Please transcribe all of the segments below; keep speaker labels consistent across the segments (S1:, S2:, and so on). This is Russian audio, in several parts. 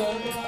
S1: So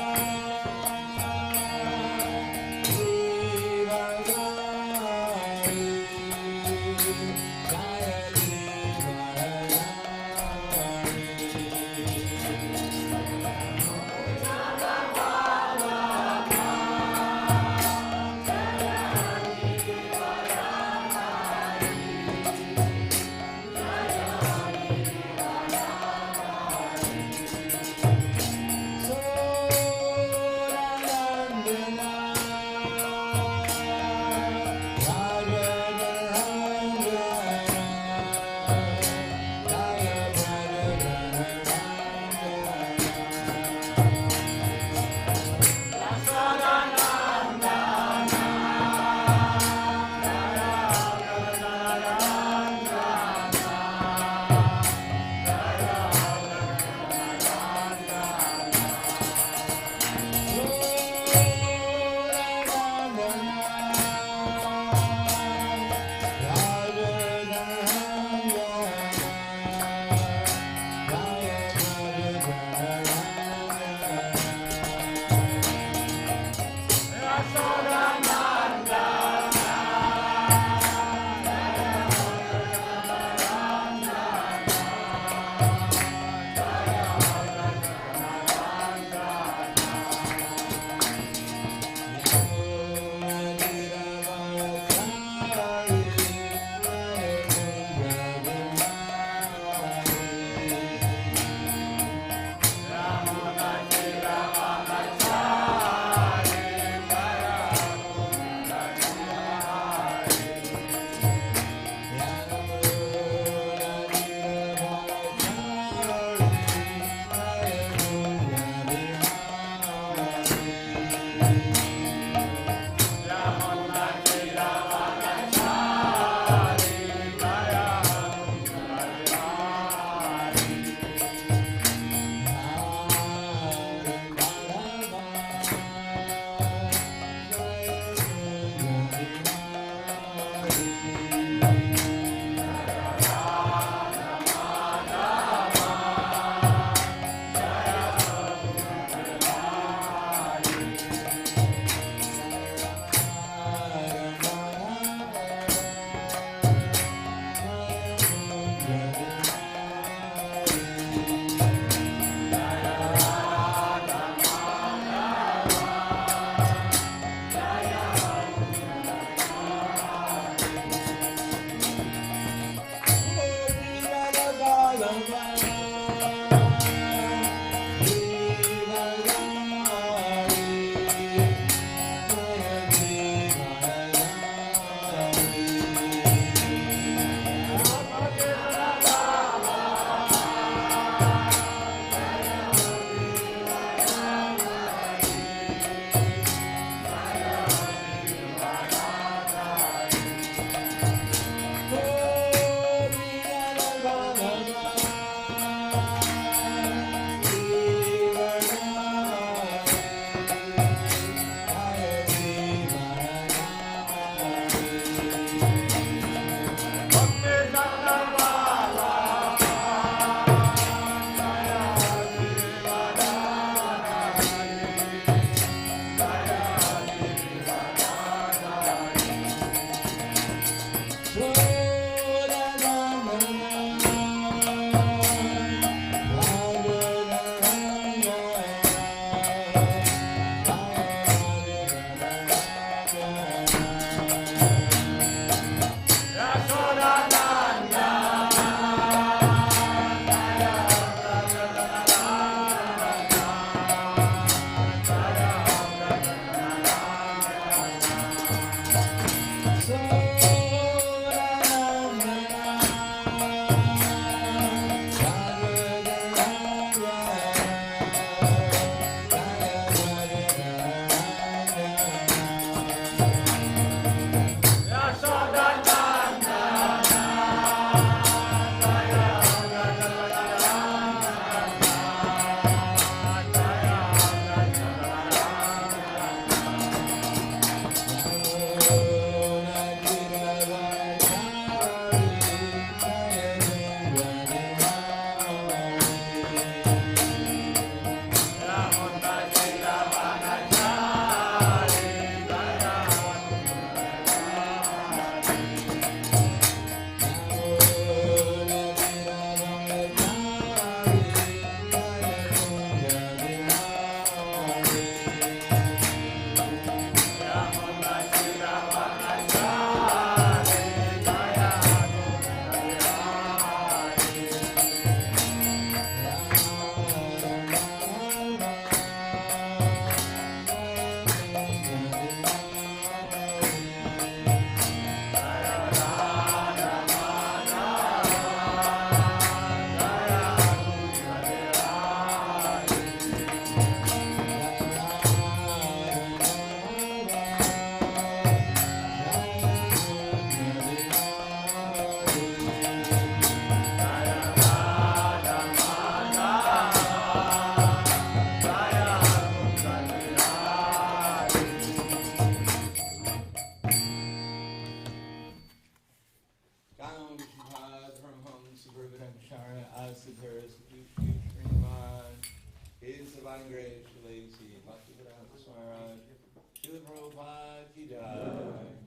S1: Great Shalasi Bhaktivedanta Swami Srila Prabhupada Ki Jai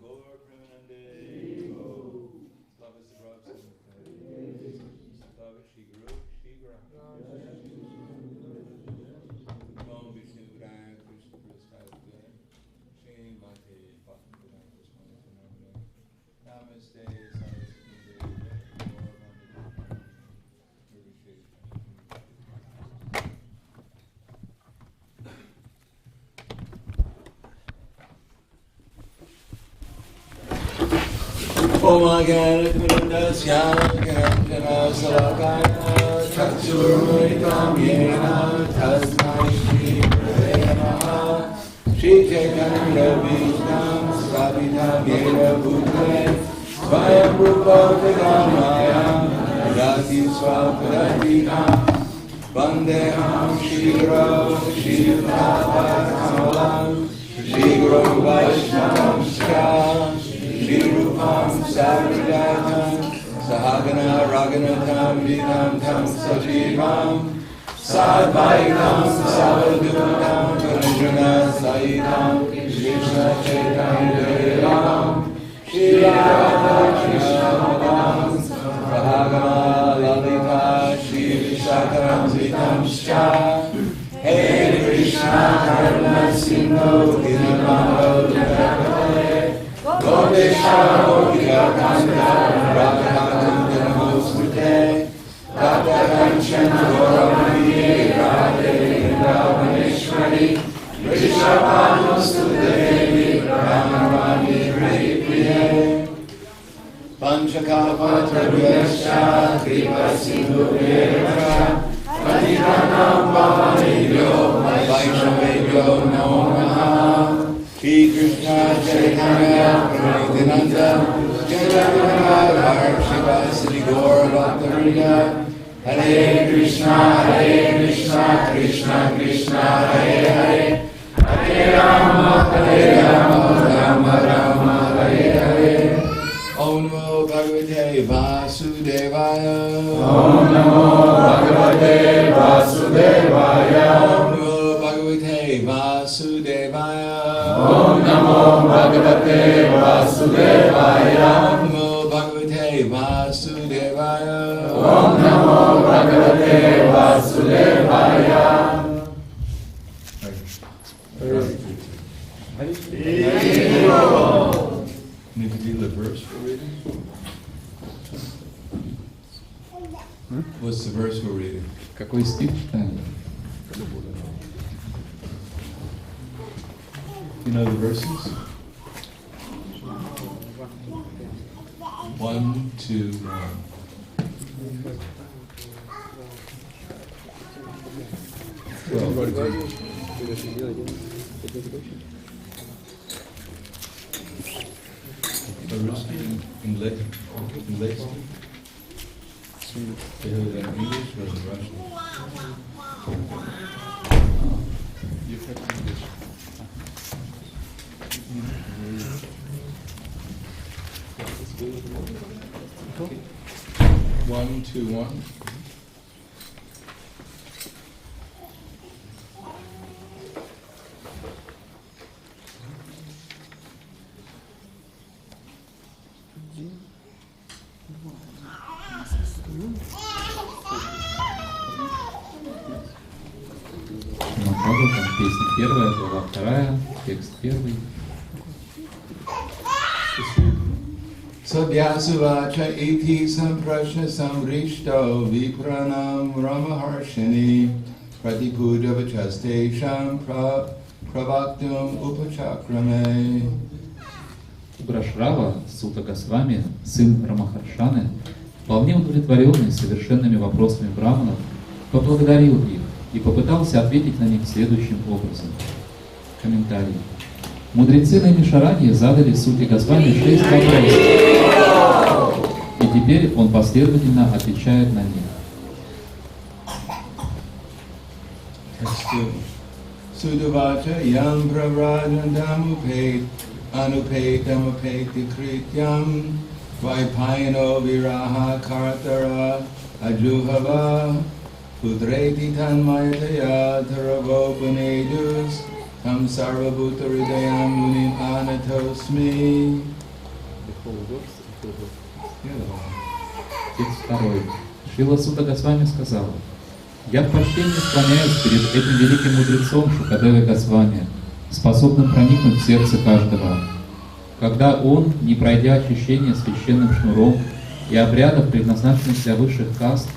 S1: Gaur Premanande Love is the Prabhupada Love is Shri Guru Shri Guru Om Vishnu Guraya Krishna Prasad Shri Bhakti Bhaktivedanta Swami Namaste Saraswati Om Agana Kunandasya Kanjana Salakaya Tatsurmuritam Yena Tasmai Shri Gurave Namaha Shri Chaitanya Vishnam Savitam Yena Bhutale Svayam Rupa Vedamaya Rati Swapadadikam Vandeham Shri Guru Shri Kamalam Shri Guru Vaishnavam Shri Rupam Savijatam Sahagana Raghunatam Vitam Tam Sajivam Sadvaitam Savadutam Gunajana Sahitam Krishna Chaitanya Devam Shri Radha Krishna Madam Sahagana Lalita Shri Vishakam Zitam Shcha Hey Krishna Karuna Sindhu Dinamano Dinamale Godesha Gopika Kanta Radhakantam Dinamosmrite Radha Kanchan Goramani Radhe Vrindavaneshwari Vrishabhanustu Devi Brahmani Hripriye Panchakapatra Vyascha Kripa Sindhu Vyascha Patitanam Pavanebhyo Vaishnavebhyo Namo Namaha Shri Krishna Chaitanya Prabhupada Jaya Shiva Sri Gaur Bhaktivinoda Hare Krishna Krishna Krishna Hare Hare Hare Rama Rama Rama Hare Hare Om Namo Bhagavate Vasudevaya Om Namo Bhagavate Vasudevaya Om Namo Bhagavate Vasudevaya Om Namo Bhagavate Vasudevaya Om Namo Bhagavate Vasudevaya Om Namo Bhagavate Vasudevaya Need to do the verse for reading? What's the verse we're reading?
S2: Какой стих читаем?
S1: You know the verses? 1, 2, 1. English? They have it in English or in Russian? You have English. 1, 2, 1.
S2: Песня первая, глава вторая, текст первый.
S1: Sadhyasuvacha iti samprashna samrishto vipranam ramaharshini pratipudavachastesham pravaktum upachakrame.
S2: Брашрава Сута Госвами, сын Рамахаршаны, вполне удовлетворенный совершенными вопросами браманов, поблагодарил их и попытался ответить на них следующим образом. Комментарий. Мудрецы на Мишаране задали Суте Госвами 6 вопросов, и теперь он последовательно отвечает на них.
S1: Sudavata yam pravradandam anupetam apeti krityam vaipayano viraha kartara ajuhava Pudreti tanmayataya taravopanedus tam sarvabhuta hridayam munim anatosmi.
S2: Текст второй. Шрила Сутта Госвами сказал: «Я в почтении склоняюсь перед этим великим мудрецом Шукадевой Госвами, способным проникнуть в сердце каждого. Когда он, не пройдя очищение священным шнуром и обрядов, предназначенных для высших каст,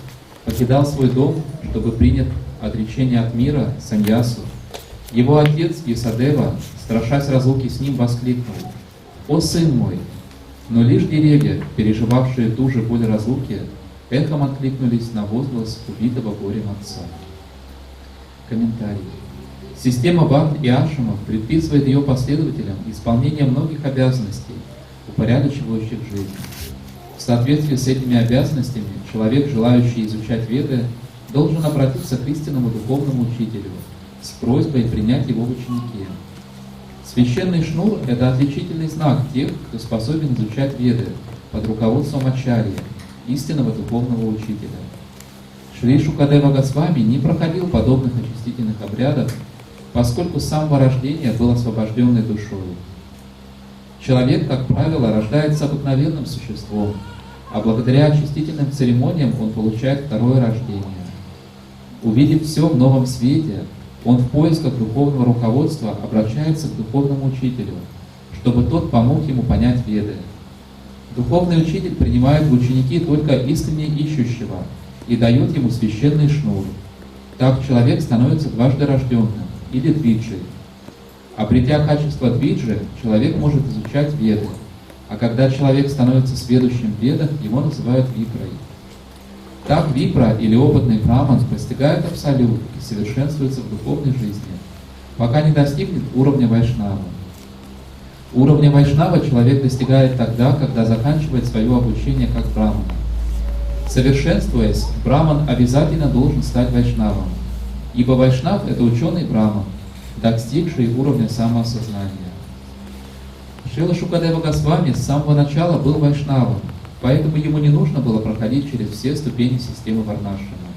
S2: покидал свой дом, чтобы принять отречение от мира, саньясу, его отец Ясадева, страшась разлуки с ним, воскликнул: «О сын мой!» Но лишь деревья, переживавшие ту же боль разлуки, эхом откликнулись на возглас убитого горем отца. Комментарий. Система банд и ашрамов предписывает ее последователям исполнение многих обязанностей, упорядочивающих жизнь. В соответствии с этими обязанностями человек, желающий изучать Веды, должен обратиться к истинному духовному учителю с просьбой принять его в ученики. Священный шнур – это отличительный знак тех, кто способен изучать Веды под руководством ачарьи, истинного духовного учителя. Шри Шукадева Госвами не проходил подобных очистительных обрядов, поскольку с самого рождения был освобожденной душой. Человек, как правило, рождается обыкновенным существом, а благодаря очистительным церемониям он получает второе рождение. Увидев все в новом свете, он в поисках духовного руководства обращается к духовному учителю, чтобы тот помог ему понять Веды. Духовный учитель принимает в ученики только искренне ищущего и дает ему священный шнур. Так человек становится дважды рожденным, или двиджей. Обретя качество двиджи, человек может изучать Веды, а когда человек становится сведущим в Ведах, его называют випрой. Так випра или опытный браман постигает абсолют и совершенствуется в духовной жизни, пока не достигнет уровня вайшнава. Уровня вайшнава человек достигает тогда, когда заканчивает свое обучение как брамана. Совершенствуясь, браман обязательно должен стать вайшнавом, ибо вайшнав – это ученый браман, достигший уровня самоосознания. Шрила Шукадева Госвами с самого начала был вайшнавом, поэтому ему не нужно было проходить через все ступени системы варнашрама.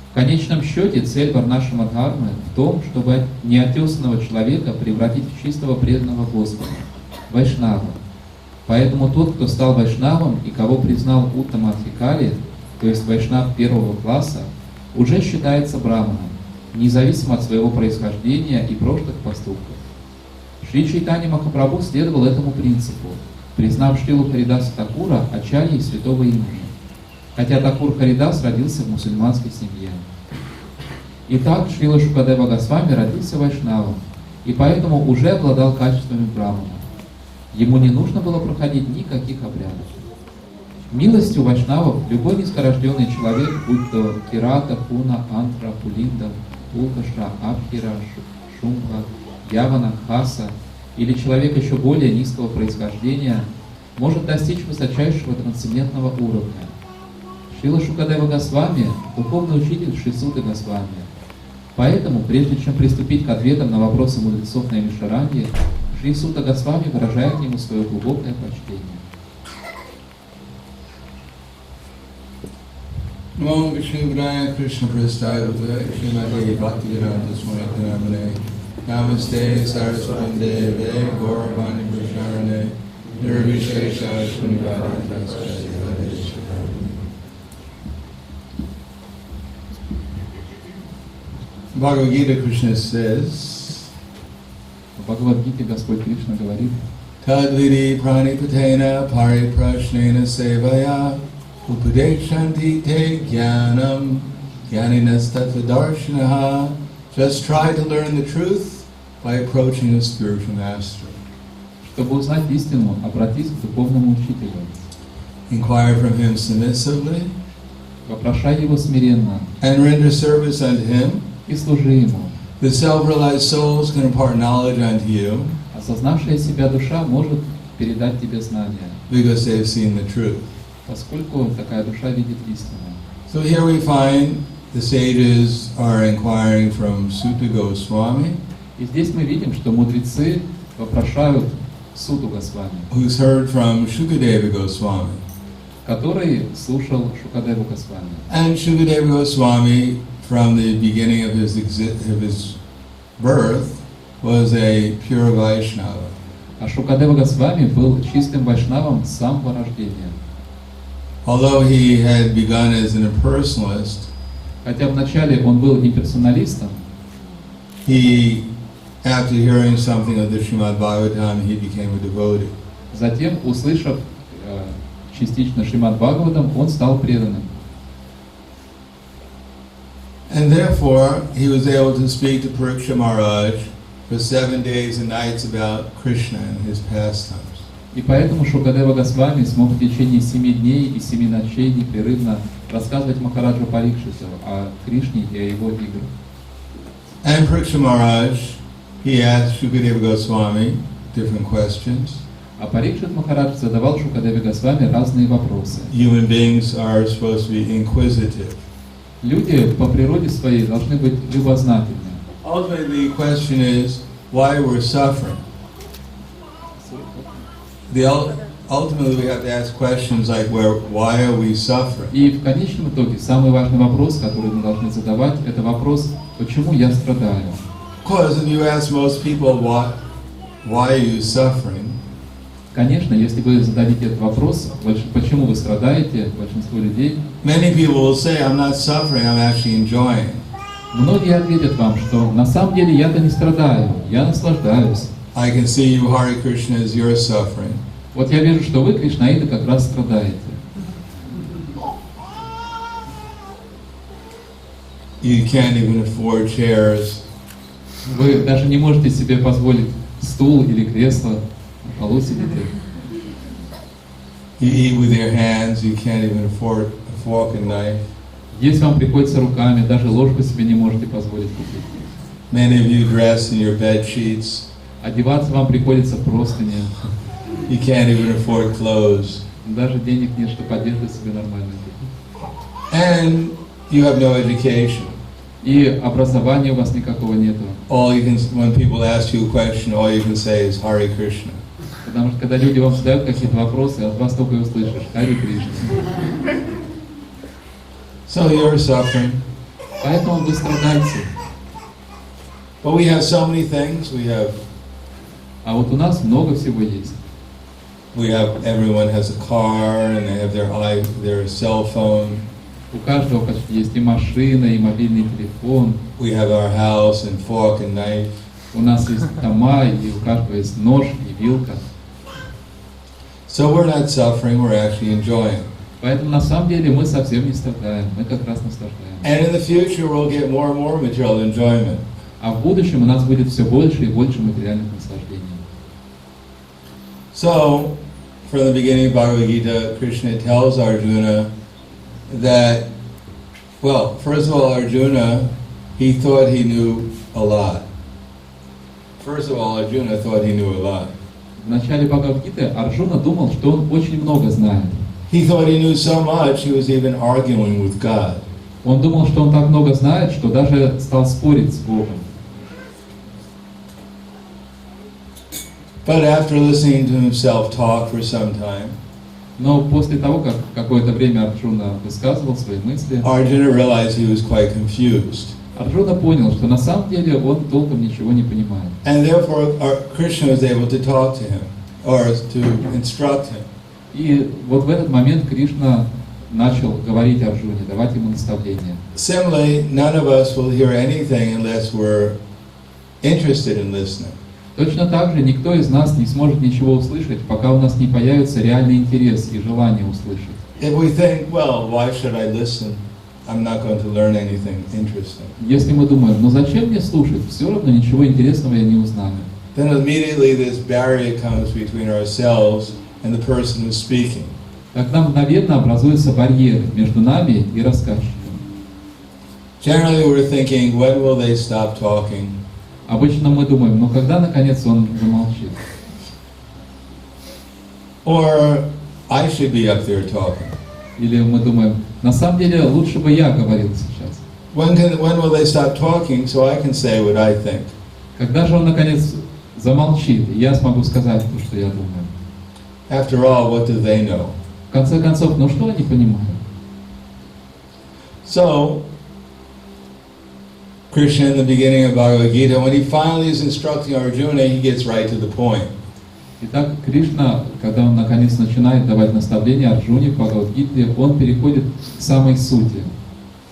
S2: В конечном счете цель варнашрама дхармы в том, чтобы неотесанного человека превратить в чистого преданного Господа, вайшнава. Поэтому тот, кто стал вайшнавом и кого признал уттамадхикари, то есть вайшнав первого класса, уже считается браманом, независимо от своего происхождения и прошлых поступков. Шри Чайтанья Махапрабху следовал этому принципу, признав Шрилу Харидаса Такура ачарьей святого имени, хотя Такур Харидас родился в мусульманской семье. Итак, Шрила Шукадева Госвами родился вайшнавом, и поэтому уже обладал качествами брамана. Ему не нужно было проходить никаких обрядов. Милостью вайшнавов любой низкорожденный человек, будь то Кирата, Пуна, Антра, Пулинда, Улкаша, Абхира, Шумха, Явана, Хаса или человек еще более низкого происхождения, может достичь высочайшего трансцендентного уровня. Шрила Шукадева Госвами – духовный учитель Шри Сутты Госвами. Поэтому, прежде чем приступить к ответам на вопросы мудрецов на Наймишаранье, Шри Сутта Госвами выражает ему свое глубокое почтение.
S1: Om Vishnuvaya Krishna Prasthaya Srimati Bhaktivedanta Swami Namane Namaste Saraswati Deve Gauravani Prasharane Nirvishesha Srimati Swami. Bhagavad Gita Krishna says,
S2: В Бхагавад-гите Господь Кришна говорит:
S1: Tadvidi pranipatena pariprashnena sevaya upadeshanti te jnanam jnaninas tattvadarshanaha. Just try to learn the truth by approaching a spiritual master.
S2: Чтобы узнать истину, обратись к духовному учителю.
S1: Inquire from him submissively
S2: Вопрошай его смиренно
S1: and render service unto him.
S2: и служи ему.
S1: The self-realized souls can impart knowledge unto you
S2: Осознавшая себя душа может передать тебе знания,
S1: because they have seen the truth.
S2: поскольку такая душа видит истину.
S1: So here we find the sages are inquiring from Sutta Goswami,
S2: И здесь мы видим, что мудрецы вопрошают Сутту Госвами,
S1: who's heard from Shukadeva Goswami.
S2: который слушал Шукадеву Госвами.
S1: And Shukadeva Goswami
S3: from the beginning of his birth, was a pure Vaishnava.
S2: А Шукадева Госвами был чистым вайшнавом с самого рождения.
S3: Although he had begun as an impersonalist,
S2: Хотя вначале он был имперсоналистом,
S3: he, after hearing something of the Srimad Bhagavatam, he became a devotee.
S2: затем, услышав частично Шримад Бхагаватам, он стал преданным.
S3: And therefore, he was able to speak to Pariksha Maharaj for 7 days and nights about Krishna and his pastimes.
S2: И поэтому Шукадева Госвами смог в течение 7 дней и 7 ночей непрерывно рассказывать Махараджу Парикшиту о Кришне и о его играх.
S3: And Pariksha Maharaj, he asked Shukadeva Goswami different questions.
S2: А Парикшит Махарадж задавал Шукадеве Госвами разные вопросы.
S3: Human beings are supposed to be inquisitive.
S2: Люди по природе своей должны быть любознательны.
S3: Ultimately, the question is why we're suffering. Ultimately, we have to ask questions like, why are we suffering?
S2: И в конечном итоге самый важный вопрос, который мы должны задавать, это вопрос, почему я страдаю.
S3: Because if you ask most people why are you suffering,
S2: Конечно, если вы зададите этот вопрос, почему вы страдаете, большинство людей,
S3: many people will say, I'm not suffering, I'm actually enjoying.
S2: Многие ответят вам, что на самом деле я-то не страдаю, я наслаждаюсь.
S3: I can see you, Hare Krishna, as you're suffering.
S2: Вот я вижу, что вы, Кришнаиты, как раз страдаете.
S3: You can't even afford chairs.
S2: Вы даже не можете себе позволить стул или кресло, на полу сидите.
S3: You eat with your hands, you can't even afford a fork and knife.
S2: Есть вам приходится руками, даже ложку себе не можете позволить купить.
S3: Many of you dress in your bed sheets.
S2: Одеваться вам приходится в простыни.
S3: You can't even afford clothes.
S2: Даже денег нет, чтобы одежду себе нормально купить.
S3: And you have no education.
S2: И образования у вас никакого нету.
S3: All you can, when people ask you a question, all you can say is Hare Krishna.
S2: Потому что когда люди вам задают какие-то вопросы, от вас только и услышишь Харе Кришна.
S3: So you're suffering.
S2: Поэтому вы страдаете.
S3: But we have so many things.
S2: А вот у нас много всего есть.
S3: Everyone has a car and they have their cell phone.
S2: У каждого почти есть и машина, и мобильный телефон.
S3: We have our house and fork and knife.
S2: У нас есть дома, и у каждого есть нож и вилка.
S3: So we're not suffering, we're actually enjoying.
S2: Поэтому на самом деле мы совсем не страдаем, мы как раз наслаждаемся.
S3: And in the future we'll get more and more material enjoyment.
S2: А в будущем у нас будет все больше и больше материальных наслаждений.
S3: So, from the beginning of Bhagavad Gita, Krishna tells Arjuna that, well, first of all, Arjuna, he thought he knew a lot. First of all, Arjuna thought he knew a lot.
S2: В начале Бхагавад-гиты Арджуна думал, что он очень много знает.
S3: He thought he knew so much, he was even arguing with God.
S2: Он думал, что он так много знает, что даже стал спорить с Богом.
S3: But after listening to himself talk for some time,
S2: Но после того, как какое-то время Арджуна высказывал свои мысли,
S3: Arjuna realized he was quite confused.
S2: Арджуна понял, что на самом деле он толком ничего не понимает.
S3: And therefore, Krishna was able to talk to him, or to instruct him.
S2: И вот в этот момент Кришна начал говорить Арджуне, давать ему наставления.
S3: Similarly, none of us will hear anything unless we're interested in listening.
S2: Точно так же никто из нас не сможет ничего услышать, пока у нас не появится реальный интерес и желание услышать.
S3: If we think, well, why should I listen? I'm not going to learn anything interesting.
S2: Если мы думаем, ну зачем мне слушать, все равно ничего интересного я не узнаю.
S3: Then immediately this barrier comes between ourselves and the person who's speaking.
S2: Тогда мгновенно образуются барьеры между нами и рассказчиком.
S3: Generally we're thinking, when will they stop talking?
S2: Обычно мы думаем, ну когда наконец он замолчит?
S3: Or I should be up there talking.
S2: Или мы думаем, на самом деле лучше бы я говорил сейчас.
S3: When will they stop talking so I can say what I think?
S2: Когда же он наконец замолчит, и я смогу сказать то, что я думаю?
S3: After all, what do they know?
S2: В конце концов, ну что они понимают?
S3: So, Krishna in the beginning of Bhagavad Gita, when he finally is instructing Arjuna, he gets right to the point.
S2: Итак, Кришна, когда он наконец начинает давать наставления Арджуне в Бхагавад-гите, он переходит к самой сути.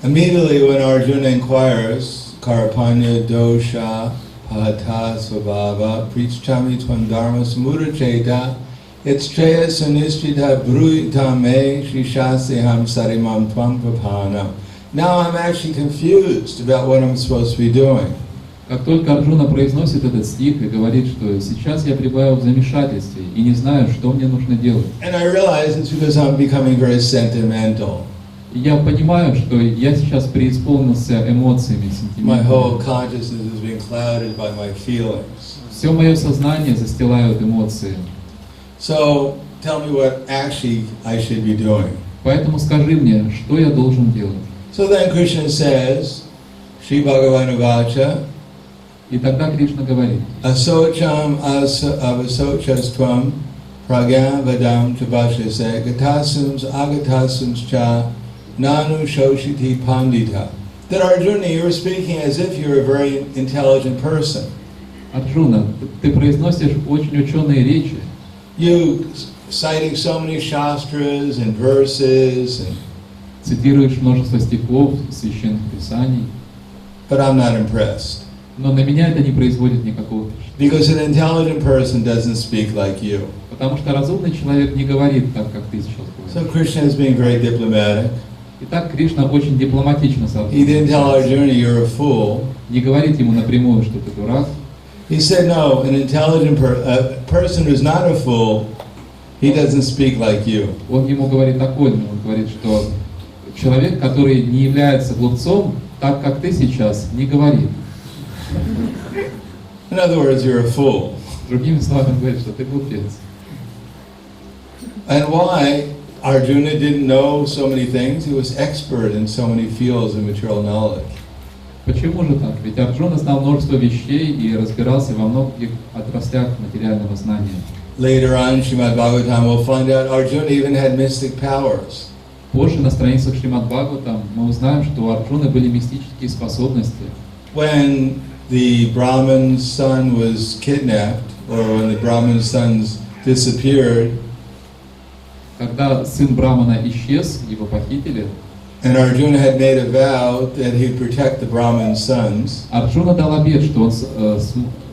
S3: Immediately when Arjuna inquires, Karpanya dosha pahata svabhava prichchami tvam dharma samudacheta yatschaya sunishtita bruyitame shishaseham sarimam tvam papana. Now I'm actually confused about what I'm supposed to be doing.
S2: Как только Арджуна произносит этот стих и говорит, что сейчас я пребываю в замешательстве и не знаю, что мне нужно делать.
S3: And I realize it's because I'm becoming very sentimental.
S2: И я понимаю, что я сейчас преисполнился эмоциями,
S3: My whole
S2: сентиментами.
S3: consciousness is being clouded by my feelings.
S2: Все мое сознание застилают эмоции.
S3: So tell me what actually I should be doing.
S2: Поэтому скажи мне, что я должен делать.
S3: So then Krishna says, Shri Bhagavan Vacha,
S2: И тогда Кришна говорит:
S3: Asocham avasochastvam pragyan vadam chabashase gatasums agatasums cha nanu shoshiti pandita. That Arjuna, you were speaking as if you're a very intelligent person.
S2: Арджуна, ты произносишь очень ученые речи.
S3: You citing so many shastras and verses,
S2: Цитируешь множество стихов, священных писаний,
S3: but I'm not impressed.
S2: но на меня это не производит никакого впечатления.
S3: Because an intelligent person doesn't speak like you.
S2: Потому что разумный человек не говорит так, как ты сейчас
S3: So
S2: говоришь.
S3: Krishna is being very diplomatic.
S2: Итак, Кришна очень дипломатично
S3: He didn't tell
S2: сообщается.
S3: Arjuna, you're a fool.
S2: Не говорит ему напрямую, что ты дурак.
S3: He said, no, an intelligent person who's not a fool, he doesn't speak like you.
S2: Он ему говорит такое, он говорит, что человек, который не является глупцом, так как ты сейчас, не говорит.
S3: In other words, you're a fool.
S2: Другими словами, он говорит, что ты глупец.
S3: And why? Arjuna didn't know so many things. He was expert in so many fields of material knowledge.
S2: Почему же так? Ведь Арджуна знал множество вещей и разбирался во многих отраслях материального знания.
S3: Later on, Srimad Bhagavatam, we'll find out Arjuna even had mystic powers.
S2: Позже на страницах Шримад Бхагаватам мы узнаем, что у Арджуны были мистические способности.
S3: When the Brahman's son was kidnapped, or when the Brahman's sons disappeared,
S2: Когда сын Брамана исчез, его похитили,
S3: and Arjuna had made a vow that he'd protect the Brahman's sons,
S2: Арджуна дал обет, что он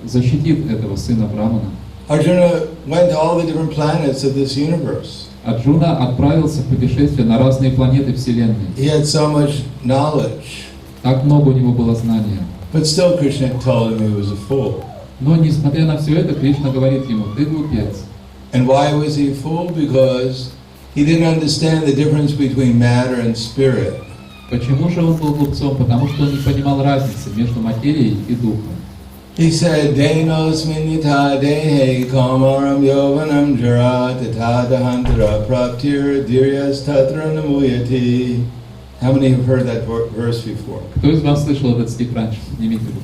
S2: защитит этого сына Брамана.
S3: Arjuna went to all the different planets of this universe.
S2: Арджуна отправился в путешествие на разные планеты Вселенной.
S3: He had so much knowledge,
S2: Так много у него было знания.
S3: but still Krishna told him he was a fool.
S2: Но несмотря на все это, Кришна говорит ему: ты глупец.
S3: And why was he a fool? Because he didn't understand the difference between matter and spirit.
S2: Почему же он был глупцом? Потому что он не понимал разницы между материей и духом.
S3: He said, Denos minyata dehe kamaram yovanam jara tatadahantara praptir diryas tatra namuyati. How many have heard that verse before?
S2: Кто из вас слышал этот стих раньше? Поднимите руку.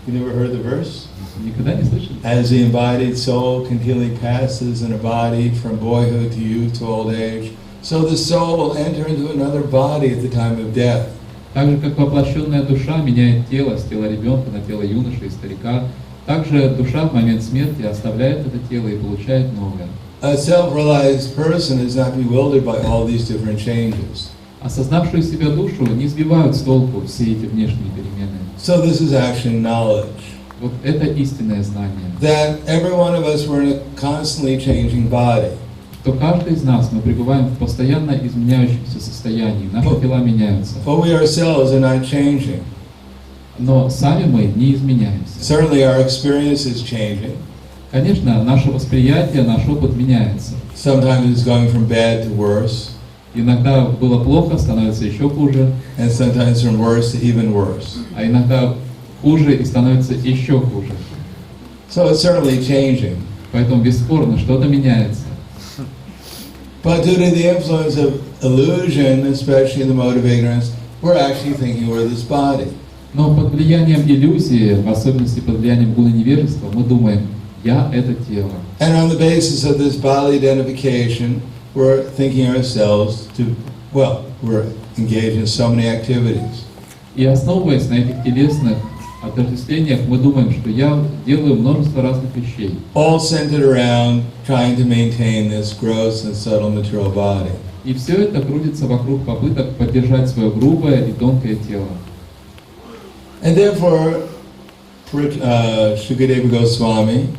S3: You never heard the verse?
S2: Никогда не слышали?
S3: As the embodied soul continually passes in a body from boyhood to youth to old age, so the soul will enter into another body at the time of death.
S2: Так же, как воплощенная душа меняет тело с тела ребенка на тело юноши и старика, также душа в момент смерти оставляет это тело и получает новое.
S3: A self-realized person is not bewildered by all these different changes.
S2: Осознавшую себя душу не сбивают с толку все эти внешние перемены.
S3: So this is actually knowledge.
S2: Вот это истинное знание.
S3: That every one of us were in a constantly changing body.
S2: Что каждый из нас, мы пребываем в постоянно изменяющемся состоянии, наши тела меняются.
S3: But we ourselves are not changing.
S2: Но сами мы не изменяемся.
S3: Certainly our experience is changing.
S2: Конечно, наше восприятие, наш опыт меняется.
S3: Sometimes it's going from bad to worse.
S2: Иногда было плохо, становится еще хуже,
S3: And sometimes from worse to even worse.
S2: а иногда хуже и становится еще хуже.
S3: So it's certainly changing.
S2: Поэтому бесспорно что-то меняется.
S3: But due to the influence of illusion, especially in the mode of ignorance, we're actually thinking we're this body.
S2: Но под влиянием иллюзии, в особенности под влиянием гуна невежества, мы думаем: я это тело.
S3: And on the basis of this bodily identification, we're thinking ourselves to, well, we're engaged in so many activities.
S2: И основываясь на этих телесных отождествлениях, мы думаем, что я делаю множество разных вещей.
S3: all centered around trying to maintain this gross and subtle material body.
S2: И все это крутится вокруг попыток поддержать свое грубое и тонкое тело.
S3: And therefore, Shukadeva Goswami,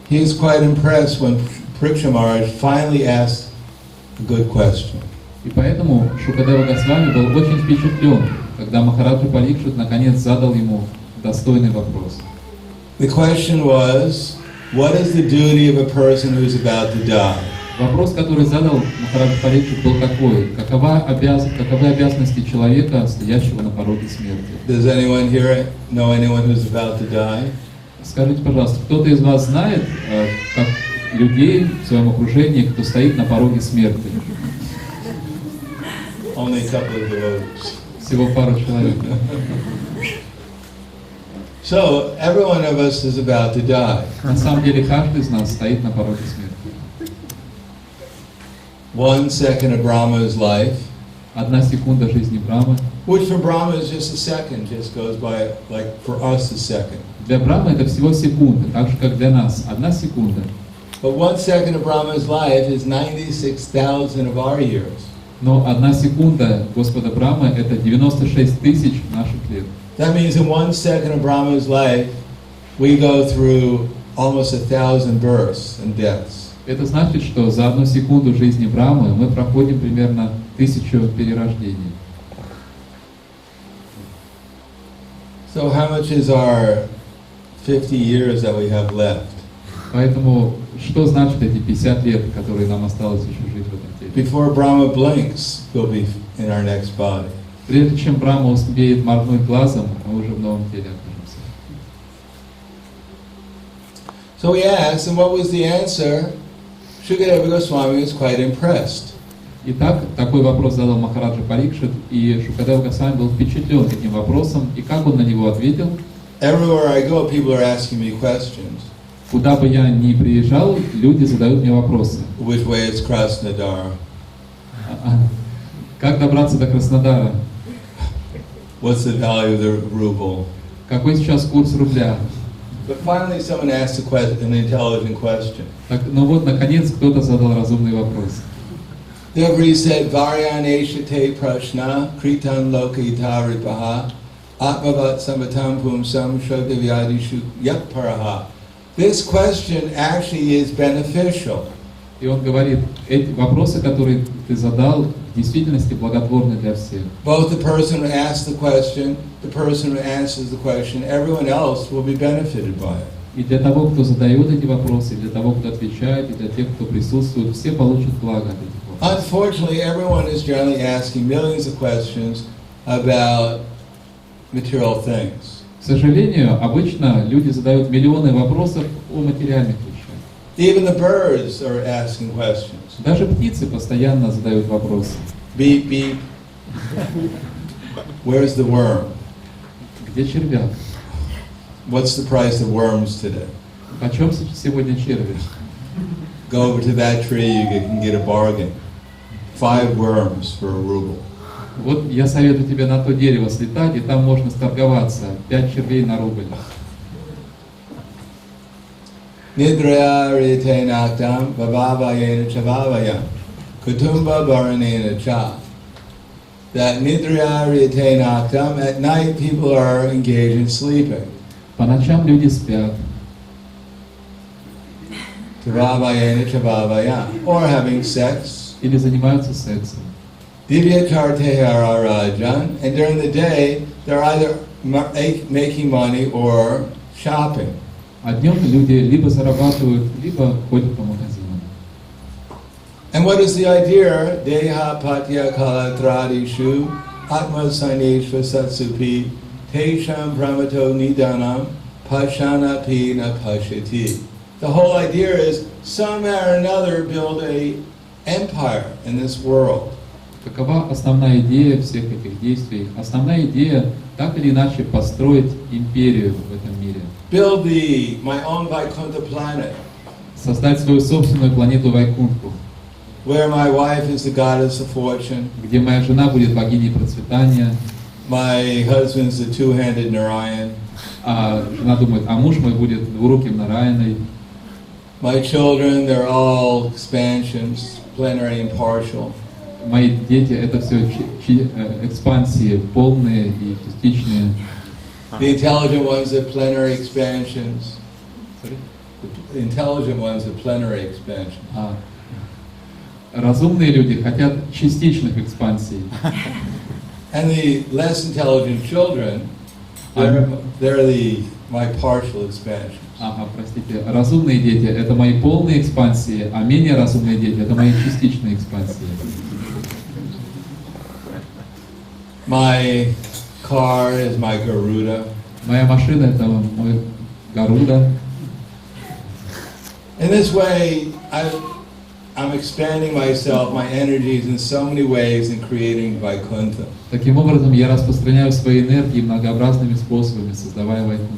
S3: he is quite impressed when Pariksha Maharaj finally asked a good question.
S2: И поэтому Шукадева Госвами был очень впечатлен, когда Махараджа Парикшит наконец задал ему достойный вопрос.
S3: The question was, what is the duty of a person who is about to die?
S2: Вопрос, который задал Махараджа Парикшит, был такой: каковы обязанности человека, стоящего на пороге смерти?
S3: Does anyone here know anyone who's about to die?
S2: Скажите, пожалуйста, кто-то из вас знает, как людей в своем окружении, кто стоит на пороге смерти?
S3: Only a couple of devotees.
S2: Всего пару человек.
S3: So, every one of us is about to die.
S2: На самом деле каждый из нас стоит на пороге смерти.
S3: 1 second of Brahma's life,
S2: 1 секунда жизни Брамы.
S3: which for Brahma is just a second, just goes by like for us a second.
S2: Для Брамы это всего секунда, так же как для нас 1 секунда.
S3: But 1 second of Brahma's life is 96,000 of our years.
S2: Но 1 секунда Господа Брамы это 96 тысяч наших лет.
S3: That means in 1 second of Brahma's life, we go through almost 1,000 births and deaths.
S2: Это значит, что за 1 секунду жизни Брамы мы проходим примерно 1000 перерождений.
S3: So how much is our 50 years that we have left?
S2: Поэтому что значит эти 50 лет, которые нам осталось еще жить в этом теле?
S3: Before Brahma blinks, we'll be in our next body.
S2: Прежде чем Брахма успеет моргнуть глазом, мы уже в новом теле окажемся.
S3: So we asked, and what was the answer? Shukadeva Goswami was quite impressed.
S2: Итак, такой вопрос задал Махараджа Парикшит, и Шукадева Госвами был впечатлен этим вопросом, и как он на него ответил?
S3: Everywhere I go, people are asking me questions.
S2: Куда бы я ни приезжал, люди задают мне вопросы.
S3: Which way is Krasnodar?
S2: Как добраться до Краснодара?
S3: What's the value of the ruble?
S2: Какой сейчас курс рубля?
S3: But finally someone asked an intelligent question.
S2: Так, ну вот, наконец, кто-то задал разумный вопрос.
S3: Therefore he said, Varyanesha te prashna kritan lokita ripaha atmavat samatam pumsam shogdavyadishu yakparaha. This question actually is beneficial.
S2: И он говорит, эти вопросы, которые ты задал, в действительности благотворны для всех.
S3: Both the person who asks the question, the person who answers the question, everyone else will be benefited by it.
S2: И для того, кто задает эти вопросы, и для того, кто отвечает, и для тех, кто присутствует, все получат благо от этих вопросов.
S3: Unfortunately, everyone is generally asking millions of questions about material things.
S2: К сожалению, обычно люди задают миллионы вопросов о материальных вещах.
S3: Even the birds are asking questions.
S2: Даже птицы постоянно задают вопросы.
S3: Beep, beep. Where's the worm?
S2: Где червяк?
S3: What's the price of worms today?
S2: Почем сегодня черви?
S3: Go over to that tree, you can get a bargain. 5 worms for a ruble.
S2: Вот я советую тебе на то дерево слетать, и там можно сторговаться. 5 червей на рубль.
S3: Nidraya rite naktam vavavayena chavavayam kutumba baranena cha. That nidraya rite naktam, at night people are engaged in sleeping.
S2: По ночам люди спят.
S3: Tavavayena chavavayam, or having sex.
S2: Или занимаются сексом.
S3: Divya chartehara rajan, and during the day they're either making money or shopping.
S2: А днем люди либо зарабатывают, либо ходят по магазинам.
S3: And what is the idea? Deha patya kalatradishu atma saneshva satsupi tesham pramato nidanam pashana pina pashati. The whole idea is somehow or another build a empire in this world.
S2: Какова основная идея всех этих действий? Основная идея так или иначе построить империю в этом мире.
S3: Build my own Vaikuntha planet,
S2: Создать свою собственную планету Вайкунтху,
S3: where my wife is the goddess of fortune,
S2: где моя жена будет богиней процветания,
S3: My husband's the two-handed Narayan.
S2: А жена думает, а муж мой будет двуруким Нараяной.
S3: My children, they're all expansions, plenary and partial.
S2: Мои дети это все экспансии полные и частичные.
S3: The intelligent ones are plenary expansions. The intelligent ones are plenary expansions.
S2: Разумные люди хотят частичных экспансий.
S3: And the less intelligent children, they're my partial expansions.
S2: Простите, разумные дети это мои полные экспансии, а менее разумные дети это мои частичные экспансии.
S3: My car is my Garuda.
S2: Моя машина это мой Гаруда.
S3: In this way, I'm expanding myself, my energies in so many ways and creating Vaikuntha.
S2: Таким образом, я распространяю свои энергии многообразными способами, создавая Вайкунтху.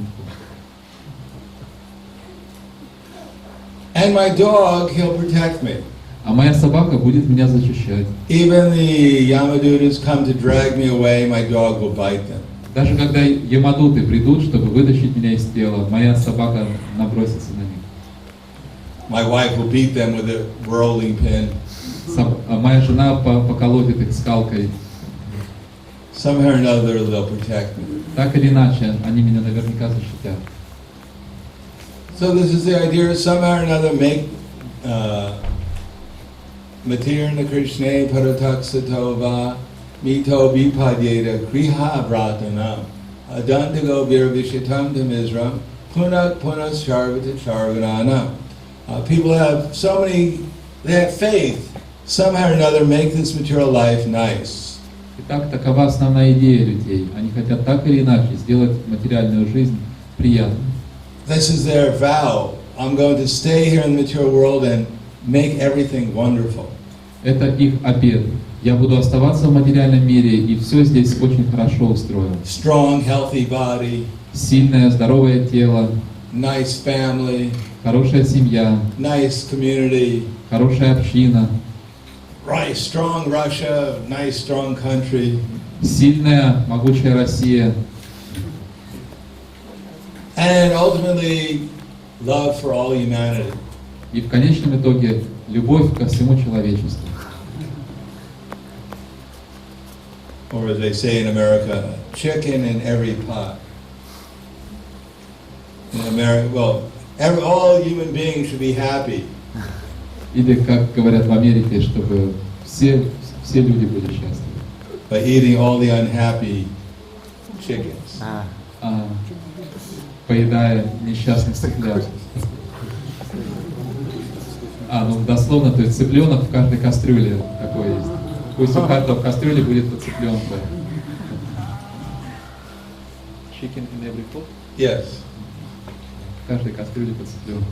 S3: And my dog, he'll protect me.
S2: А моя собака будет меня защищать.
S3: Even the Yamadutas come to drag me away, my dog will bite them.
S2: Даже когда ямадуты придут, чтобы вытащить меня из тела, моя собака набросится на них.
S3: My wife will beat them with a rolling pin.
S2: Моя жена поколотит их скалкой.
S3: Somehow or another, they'll protect me.
S2: Так или иначе, они меня наверняка защитят.
S3: So this is the idea, somehow or another make Matirna Krishna Parataksatova Mito Vipadyeta Kriha Vratana Adantago Virvishitam Tamizram Punak Punas Charvata Charvanana. People have so many, they have faith, somehow or another make this material life nice.
S2: Итак, такова основная идея людей. Они хотят так или иначе сделать материальную жизнь приятной.
S3: This is their vow. I'm going to stay here in the material world and make everything wonderful.
S2: Это их обет. Я буду оставаться в материальном мире и все здесь очень хорошо устрою.
S3: Strong, healthy body.
S2: Сильное, здоровое тело.
S3: Nice family.
S2: Хорошая семья.
S3: Nice community.
S2: Хорошая община.
S3: Right, strong Russia, nice strong country.
S2: Сильная, могучая Россия.
S3: And ultimately, love for all humanity.
S2: И в конечном итоге любовь ко всему человечеству.
S3: Or as they say in America, chicken in every pot. In America, well, all human beings should be happy.
S2: Или, как говорят в Америке, чтобы все люди были счастливы.
S3: By eating all the unhappy chickens.
S2: Поедая несчастных цыплят. Ну дословно, то есть цыпленок в каждой кастрюле такой есть. Пусть у каждого в кастрюле будет по цыпленку. Chicken in every pot?
S3: Yes.
S2: В каждой кастрюле по цыпленку.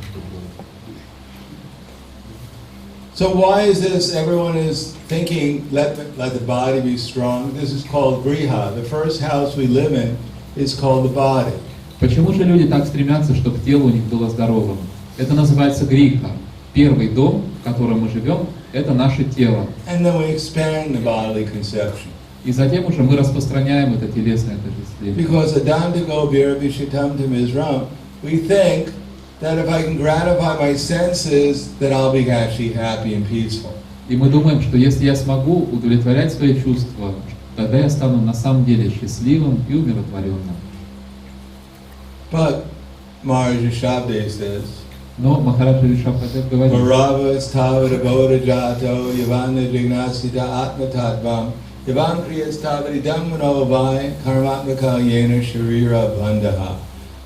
S3: So why is this? Everyone is thinking, let the body be strong. This is called griha. The first house we live in is called the body.
S2: Почему же люди так стремятся, чтобы тело у них было здоровым? Это называется гриха. Первый дом, в котором мы живем, это наше тело.
S3: And then we expand the bodily conception.
S2: И затем уже мы распространяем это телесное отождествление.
S3: Because adantago virvishitam tamizram, we think that if I can gratify my senses, that I'll be actually happy and peaceful.
S2: И мы думаем, что если я смогу удовлетворять свои чувства, тогда я стану на самом деле счастливым и умиротворенным.
S3: But Maharaja Shabde says,
S2: Но Махараджа Ришабхадев говорит,
S3: Marava stavada bodha jato yavana jignasita atma tatvam yavan kriya stavadi dhammanovai karmatmaka yena sharira bandhaha.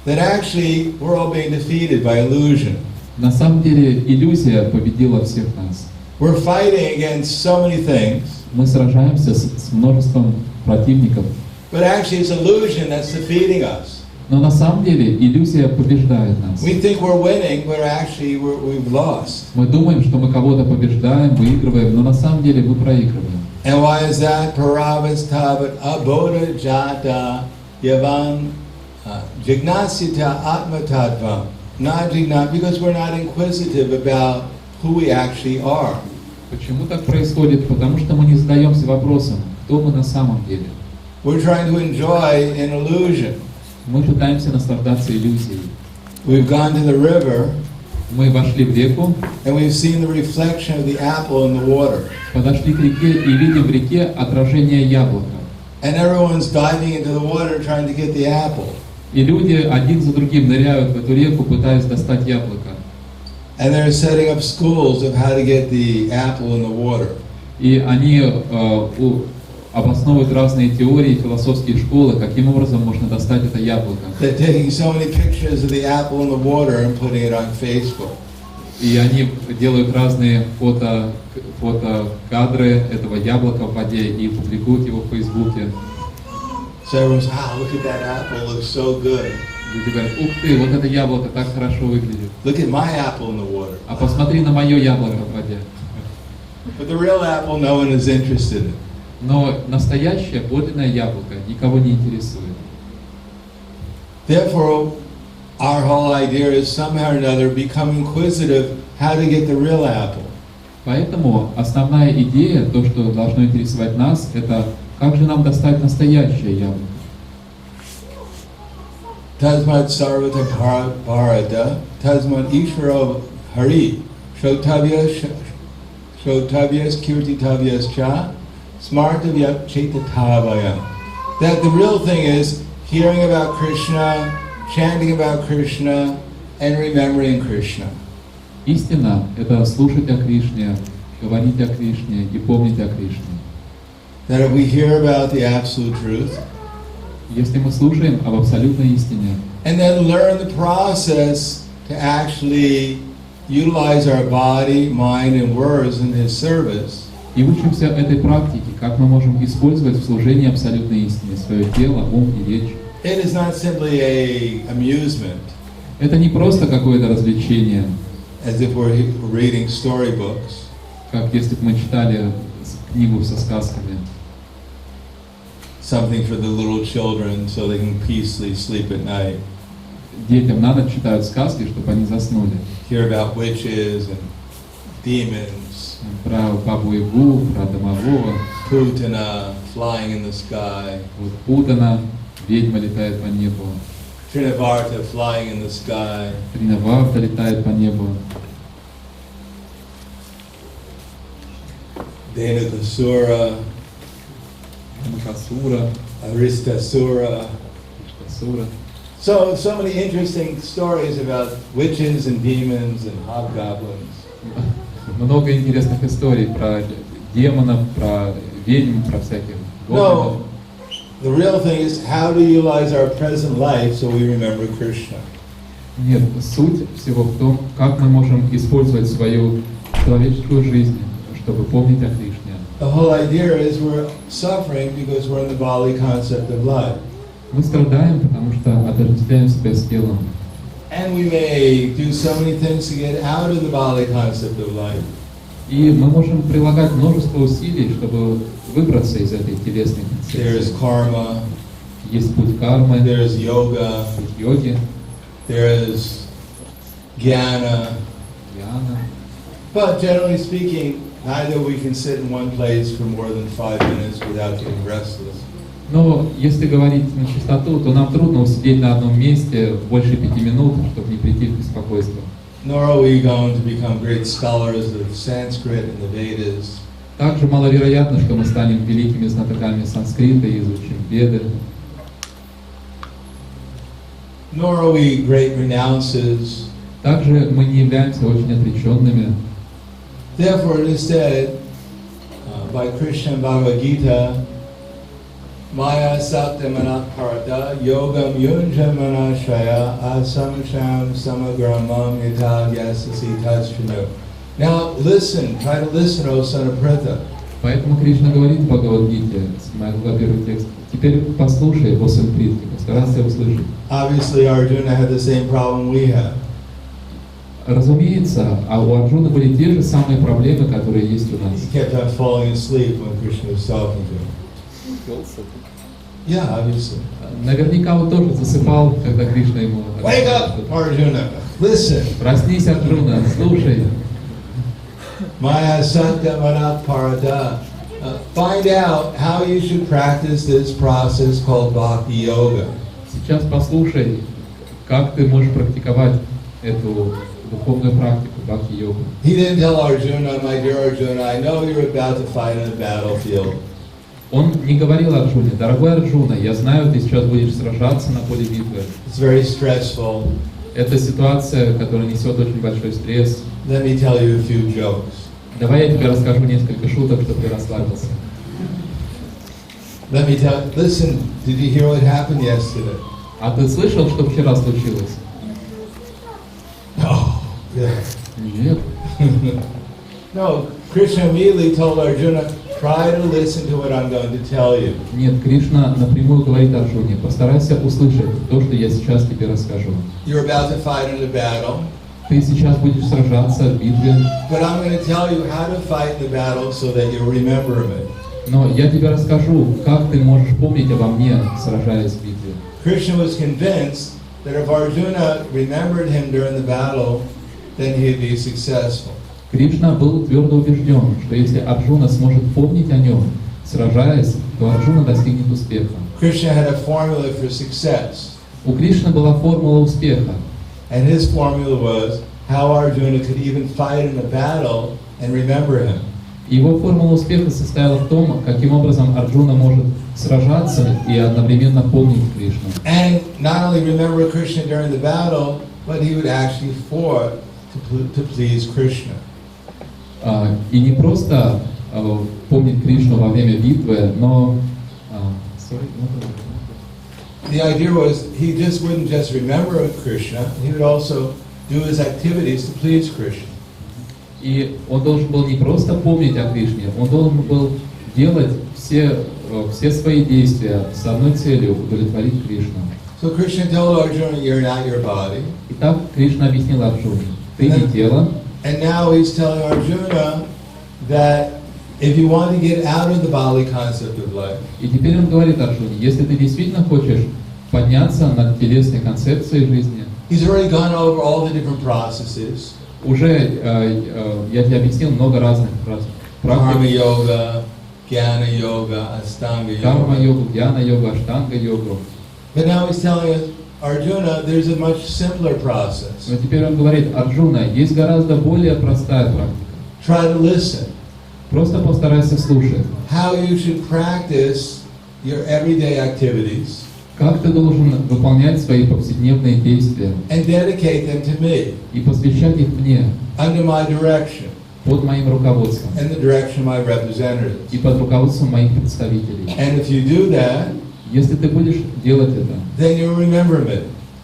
S3: That actually we're all being defeated by illusion.
S2: на самом деле иллюзия победила всех нас.
S3: We're fighting against so many things.
S2: Мы сражаемся с множеством противников.
S3: But actually it's illusion that's defeating us.
S2: Но на самом деле иллюзия побеждает нас.
S3: We think we're winning, but actually we've lost.
S2: Мы думаем, что мы кого-то побеждаем, выигрываем, но на самом деле мы проигрываем.
S3: And why is that? Paravastavat abodha jata yavan jignasita atma tattvam. Not jignat, because we're not inquisitive about who we actually are.
S2: Почему так происходит? Потому что мы не задаемся вопросом, кто мы на самом деле.
S3: We're trying to enjoy an illusion.
S2: Мы пытаемся наслаждаться иллюзией.
S3: We've gone to the river
S2: Мы вошли в реку,
S3: and we've seen the reflection of the apple in the water.
S2: подошли к реке и видим в реке отражение яблока.
S3: And everyone's diving into the water trying to get the apple.
S2: И люди один за другим ныряют в эту реку, пытаясь достать яблоко.
S3: And they're setting up schools of how to get the apple in the water.
S2: И они обосновывают разные теории, философские школы, каким образом можно достать это яблоко.
S3: They're taking so many pictures of the apple in the water and putting it on Facebook.
S2: И они делают разные фотокадры этого яблока в воде и публикуют его в Фейсбуке.
S3: So everyone's, look at that apple, it looks so good.
S2: Люди говорят, ух ты, вот это яблоко так хорошо выглядит.
S3: Look at my apple in the water.
S2: А посмотри на мое яблоко в воде.
S3: But the real apple, no one is interested in.
S2: Но настоящее, подлинное яблоко никого не интересует.
S3: Therefore, our whole idea is somehow or another become inquisitive how to get the real apple.
S2: Поэтому основная идея, то, что должно интересовать нас, это как же нам достать настоящее яблоко.
S3: Tasmat sarvata bharata, tasmat ishvaro hari, shotavyas kirtitavyas cha, smartavyat chetatavayam. That the real thing is hearing about Krishna, chanting about Krishna, and remembering Krishna.
S2: Истина – это слушать о Кришне, говорить о Кришне и помнить о Кришне.
S3: That if we hear about the absolute truth,
S2: если мы слушаем об абсолютной истине,
S3: and then learn the process to actually utilize our body, mind, and words in His service,
S2: и учимся этой практике, как мы можем использовать в служении абсолютной истине свое тело, ум и речь.
S3: it is not simply a amusement,
S2: Это не просто какое-то развлечение,
S3: as if we're reading storybooks.
S2: как если бы мы читали книгу со сказками.
S3: Something for the little children so they can peacefully sleep at night.
S2: Детям на ночь читают сказки, чтобы они заснули.
S3: Hear about witches and demons,
S2: Про Бабу-Ягу, про домового,
S3: Putana flying in the sky,
S2: вот Путана, ведьма летает по небу,
S3: Trinavarta flying in the sky,
S2: Тринаварта летает по небу,
S3: Dhenukasura,
S2: Махасура,
S3: Aristasura.
S2: Штасура.
S3: So many interesting stories about witches and demons and hobgoblins.
S2: Много интересных историй про демонов, про ведьм, про всяких гоблинов.
S3: No, the real thing is how to utilize our present life so we remember Krishna.
S2: Нет, суть всего в том, как мы можем использовать свою человеческую жизнь, чтобы помнить о Кришне.
S3: The whole idea is we're suffering because we're in the Bali concept of life.
S2: Мы страдаем, потому что отождествляем себя с телом.
S3: And we may do so many things to get out of the Bali concept of life.
S2: И мы можем прилагать множество усилий, чтобы выбраться из этой телесной
S3: There's
S2: концепции.
S3: karma,
S2: Есть путь кармы,
S3: there's yoga,
S2: путь йоги,
S3: there's jnana.
S2: дьяна.
S3: But generally speaking, neither we can sit in one place for more than 5 minutes without getting restless.
S2: Но если говорить на чистоту, то нам трудно усидеть на одном месте больше 5 минут, чтобы не прийти в беспокойство.
S3: Nor are we going to become great scholars of Sanskrit and the Vedas.
S2: Также маловероятно, что мы станем великими знатоками санскрита и изучим Веды.
S3: Nor are we great renounces.
S2: Также мы не являемся очень отреченными.
S3: Therefore, it is said by Krishna and Bhagavad Gita, Maya Saktamanat Parata Yogam Yunjam Manashaya Asamasham Samagramam Yata Yasasi Tashinu. Now listen, try to listen, O son of Pritha.
S2: Поэтому Кришна говорит в Бхагавад-гите, 7 глава, 1 текст, «Теперь послушай, о сын Притхи, постарайся услышать».
S3: Obviously, Arjuna had the same problem we have.
S2: Разумеется, а у Арджуны были те же самые проблемы, которые есть у нас.
S3: He kept on falling asleep when Krishna was talking to him. Yeah, obviously.
S2: Наверняка он тоже засыпал, когда Кришна ему...
S3: Wake up, Arjuna! Listen!
S2: Проснись, Арджуна, слушай.
S3: Maya Sakta Manat Parada find out how you should practice this process called Bhakti Yoga.
S2: Сейчас послушай, как ты можешь практиковать эту духовную практику бхакти-йогу.
S3: He didn't tell Arjuna, my dear Arjuna, I know you're about to fight on the battlefield.
S2: Он не говорил Арджуне: дорогой Арджуна, я знаю, ты сейчас будешь сражаться на поле битвы.
S3: It's very stressful.
S2: Это ситуация, которая несет очень большой стресс.
S3: Let me tell you a few jokes.
S2: Давай я тебе расскажу несколько шуток, чтобы ты расслабился.
S3: Let me tell. Listen, did you hear what happened yesterday?
S2: А ты слышал, что вчера случилось?
S3: Oh, yeah.
S2: Нет.
S3: No, Krishna immediately told Arjuna, try to listen to what I'm going to tell you.
S2: Нет, Кришна напрямую говорит Арджуне: постарайся услышать то, что я сейчас тебе расскажу.
S3: You're about to fight in a battle,
S2: Ты сейчас будешь сражаться в битве,
S3: but I'm going to tell you how to fight the battle so that you'll remember me.
S2: но я тебе расскажу, как ты можешь помнить обо мне, сражаясь в битве.
S3: Krishna was convinced that if Arjuna remembered him during the battle, then he'd be successful.
S2: Кришна был твердо убежден, что если Арджуна сможет помнить о нем, сражаясь, то Арджуна достигнет успеха.
S3: Krishna had a formula for success,
S2: У Кришны была формула успеха,
S3: and his formula was how Arjuna could even fight in a battle and remember him.
S2: Его формула успеха состояла в том, каким образом Арджуна может сражаться и одновременно помнить Кришну.
S3: And not only remember Krishna during the battle, but he would actually fight to please Krishna.
S2: И не просто помнить Кришну во время битвы, но...
S3: The idea was he just wouldn't just remember Krishna, he would also do his activities to please Krishna.
S2: И он должен был не просто помнить о Кришне, он должен был делать все свои действия с одной целью — удовлетворить Кришну.
S3: So Krishna told Arjuna, you're not your body.
S2: Итак, Кришна объяснил Арджуне: ты не тело.
S3: And now he's telling Arjuna that if you want to get out of the Bali concept of life,
S2: И теперь он говорит Арджуне: если ты действительно хочешь подняться над телесной концепцией жизни,
S3: he's already gone over all the different processes.
S2: уже я тебе объяснил много разных
S3: Karma
S2: практик:
S3: yoga, Jnana yoga, Astanga yoga.
S2: карма-йогу, дьяна-йогу, аштанга-йогу.
S3: But now he's telling us, Arjuna, there's a much simpler process.
S2: Но теперь он говорит: Арджуна, есть гораздо более простая практика.
S3: Try to listen.
S2: Просто постарайся слушать.
S3: How you should practice your everyday activities
S2: Как ты должен выполнять свои повседневные действия
S3: and dedicate them to me,
S2: и посвящать их мне,
S3: under my direction
S2: под моим руководством
S3: and the direction of my representatives.
S2: и под руководством моих представителей.
S3: And if you do that,
S2: Если ты будешь делать это,
S3: then you'll remember me.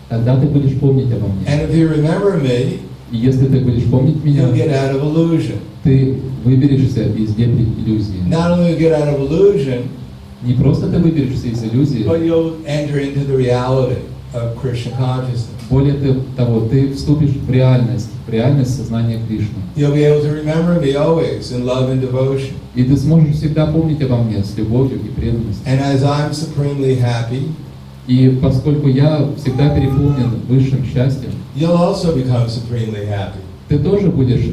S2: тогда ты будешь помнить обо мне.
S3: And if you remember me,
S2: И если ты будешь помнить меня,
S3: you'll get out of illusion.
S2: ты выберешься из дебри иллюзии.
S3: Not only you'll get out of illusion,
S2: Не просто ты выберешься из иллюзии,
S3: but you'll enter into the reality of Krishna consciousness.
S2: более того, ты вступишь в реальность сознания Кришны.
S3: You'll be able to remember me always in love and devotion.
S2: И ты сможешь всегда помнить обо мне с любовью и преданностью.
S3: And as I'm supremely happy,
S2: И поскольку я всегда переполнен высшим счастьем,
S3: you'll also become supremely happy.
S2: ты тоже будешь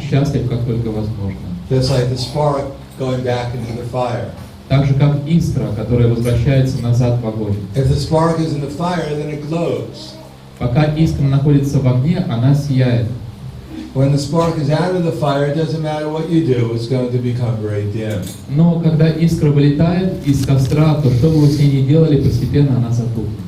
S2: счастлив, как только возможно.
S3: Just like the spark going back into the fire.
S2: Так же, как искра, которая возвращается назад в огонь.
S3: If the spark is in the fire, then it glows.
S2: Пока искра находится в огне, она сияет.
S3: When the spark is out of the fire, it doesn't matter what you do, it's going to become very dim.
S2: Но когда искра вылетает из костра, то что бы вы с ней ни делали, постепенно она затухнет.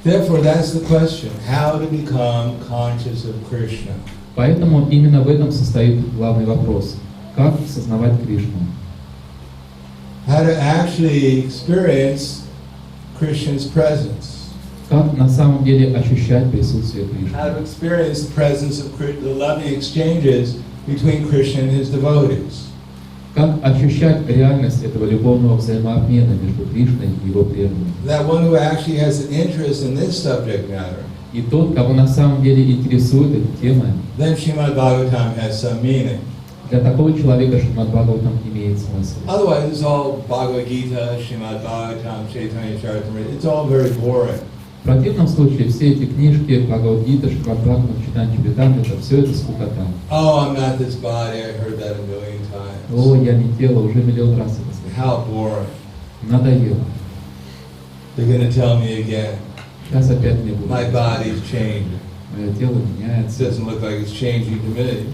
S3: Therefore, that's the question, how to become conscious of Krishna.
S2: Поэтому именно в этом состоит главный вопрос. Как осознавать Кришну?
S3: How to actually experience Krishna's presence.
S2: Как на самом деле ощущать присутствие Кришны?
S3: How to experience the presence of the loving exchanges between Krishna and his devotees.
S2: Как ощущать реальность этого любовного взаимообмена между Кришной и его преданными?
S3: That one who actually has an interest in this subject matter,
S2: И тот, кого на самом деле интересует эта тема,
S3: then Srimad Bhagavatam has some meaning.
S2: для такого человека Шримад Бхагаватам имеет смысл.
S3: Otherwise, it's all Bhagavad Gita, Srimad Bhagavatam, Chaitanya Charitamrita. It's all very boring.
S2: В противном случае все эти книжки, Бхагавад-гита, Шримад-Бхагаватам, Читание-чаритамрита, все это скукота.
S3: Oh, I'm not this body, I heard that a million times.
S2: О, я не тело, уже миллион раз это слышал.
S3: How boring.
S2: Надоело.
S3: They're going to tell me again,
S2: Сейчас опять мне будет.
S3: my body's changing.
S2: Мое тело
S3: It
S2: меняется.
S3: doesn't look like it's changing to me.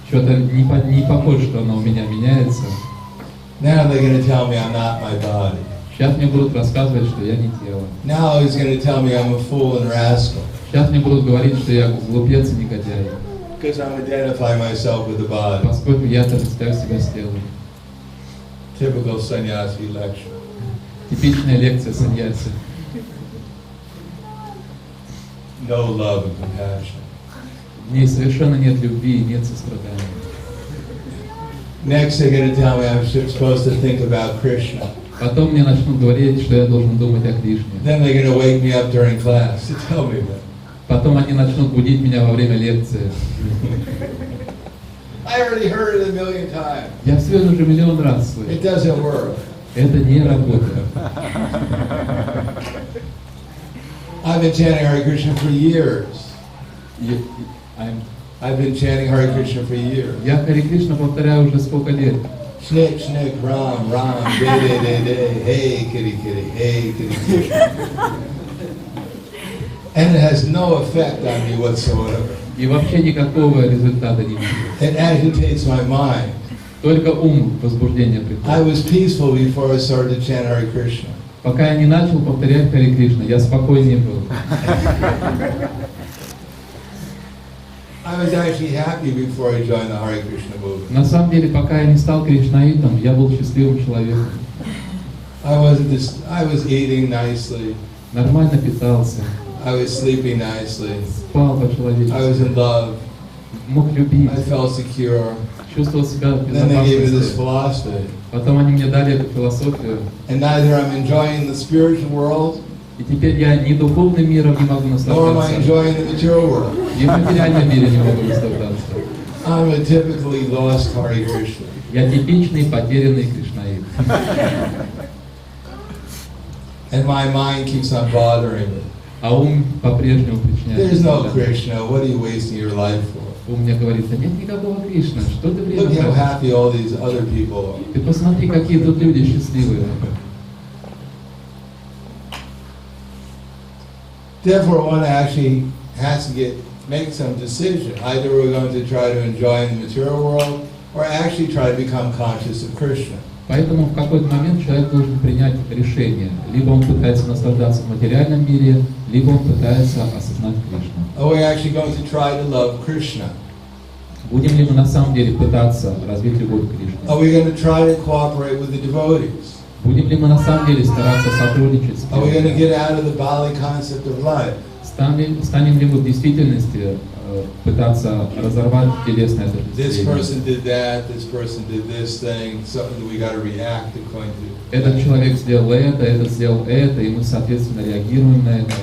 S2: Что-то не похоже, что оно у меня меняется.
S3: Now they're going to tell me I'm not my body.
S2: Сейчас мне будут рассказывать, что я не тело.
S3: Now he's going to tell me I'm a fool and rascal.
S2: Сейчас мне будут говорить, что я глупец и негодяй.
S3: Because I'm identifying myself with the body.
S2: Поскольку я отождествляю себя с телом.
S3: Typical sannyasi lecture.
S2: Типичная лекция саньяси.
S3: No love and compassion.
S2: В ней совершенно нет любви и нет сострадания.
S3: Next they're going to tell me I'm supposed to think about Krishna.
S2: Потом мне начнут говорить, что я должен думать о Кришне.
S3: Then they're going to wake me up during class to tell me that.
S2: Потом они начнут будить меня во время лекции.
S3: I already heard it a million times.
S2: Я все это уже миллион раз
S3: It
S2: слышал.
S3: doesn't work.
S2: Это не работает.
S3: I've been chanting Hare Krishna for years. I've been chanting Hare Krishna for years.
S2: Я Харе Кришна повторяю уже сколько лет.
S3: Schnick, schnick, ram, ram, de, de, de, de, hey, kitty, kitty, hey, kitty, kitty. And it has no effect on me whatsoever.
S2: И вообще никакого результата не вижу.
S3: It agitates my mind.
S2: Только ум возбуждение
S3: I
S2: приходит.
S3: was peaceful before I started to chant Hare Krishna.
S2: Пока я не начал повторять Харе Кришна, я спокойнее был.
S3: I was actually happy before I joined the Hare Krishna movement.
S2: На самом деле, пока я не стал кришнаитом, я был счастливым человеком.
S3: I was eating nicely.
S2: Нормально питался,
S3: I was sleeping nicely.
S2: спал
S3: I was
S2: по-человечески,
S3: in love.
S2: мог любить,
S3: I felt secure.
S2: чувствовал себя в
S3: Then they gave me this
S2: безопасности.
S3: philosophy.
S2: Потом они мне дали эту философию,
S3: And neither I'm enjoying the spiritual world,
S2: и теперь я ни духовным миром не могу
S3: nor am I
S2: наслаждаться,
S3: enjoying the material world.
S2: и в материальном мире не могу наслаждаться.
S3: I'm a typically lost Hare Krishna.
S2: Я типичный потерянный кришнаит.
S3: And my mind keeps on bothering me.
S2: А ум по-прежнему причиняет
S3: There's
S2: мне
S3: no
S2: страдания.
S3: Krishna. What are you wasting your life for?
S2: Ум мне говорит, да нет никакого Кришны, что ты время
S3: Look how
S2: тратишь?
S3: happy all these other people are.
S2: Ты посмотри, какие тут люди счастливые.
S3: Therefore, one actually has to make some decision. Either we're going to try to enjoy the material world, or actually try to become conscious of Krishna.
S2: Поэтому в какой-то момент человек должен принять решение. Либо он пытается наслаждаться в материальном мире, либо он пытается осознать Кришну.
S3: Are we actually going to try to love Krishna?
S2: Будем ли мы на самом деле пытаться развить любовь к Кришне?
S3: Are we going to try to cooperate with the devotees?
S2: Будем ли мы на самом деле стараться сотрудничать с
S3: Are we going to
S2: преданными?
S3: get out of the Bali concept of life?
S2: Станем ли мы в действительности пытаться разорвать телесное
S3: This
S2: отождествление?
S3: person did that, this person did this thing, something that we got to react according to.
S2: Этот человек сделал это, этот сделал это, и мы, соответственно, реагируем на это.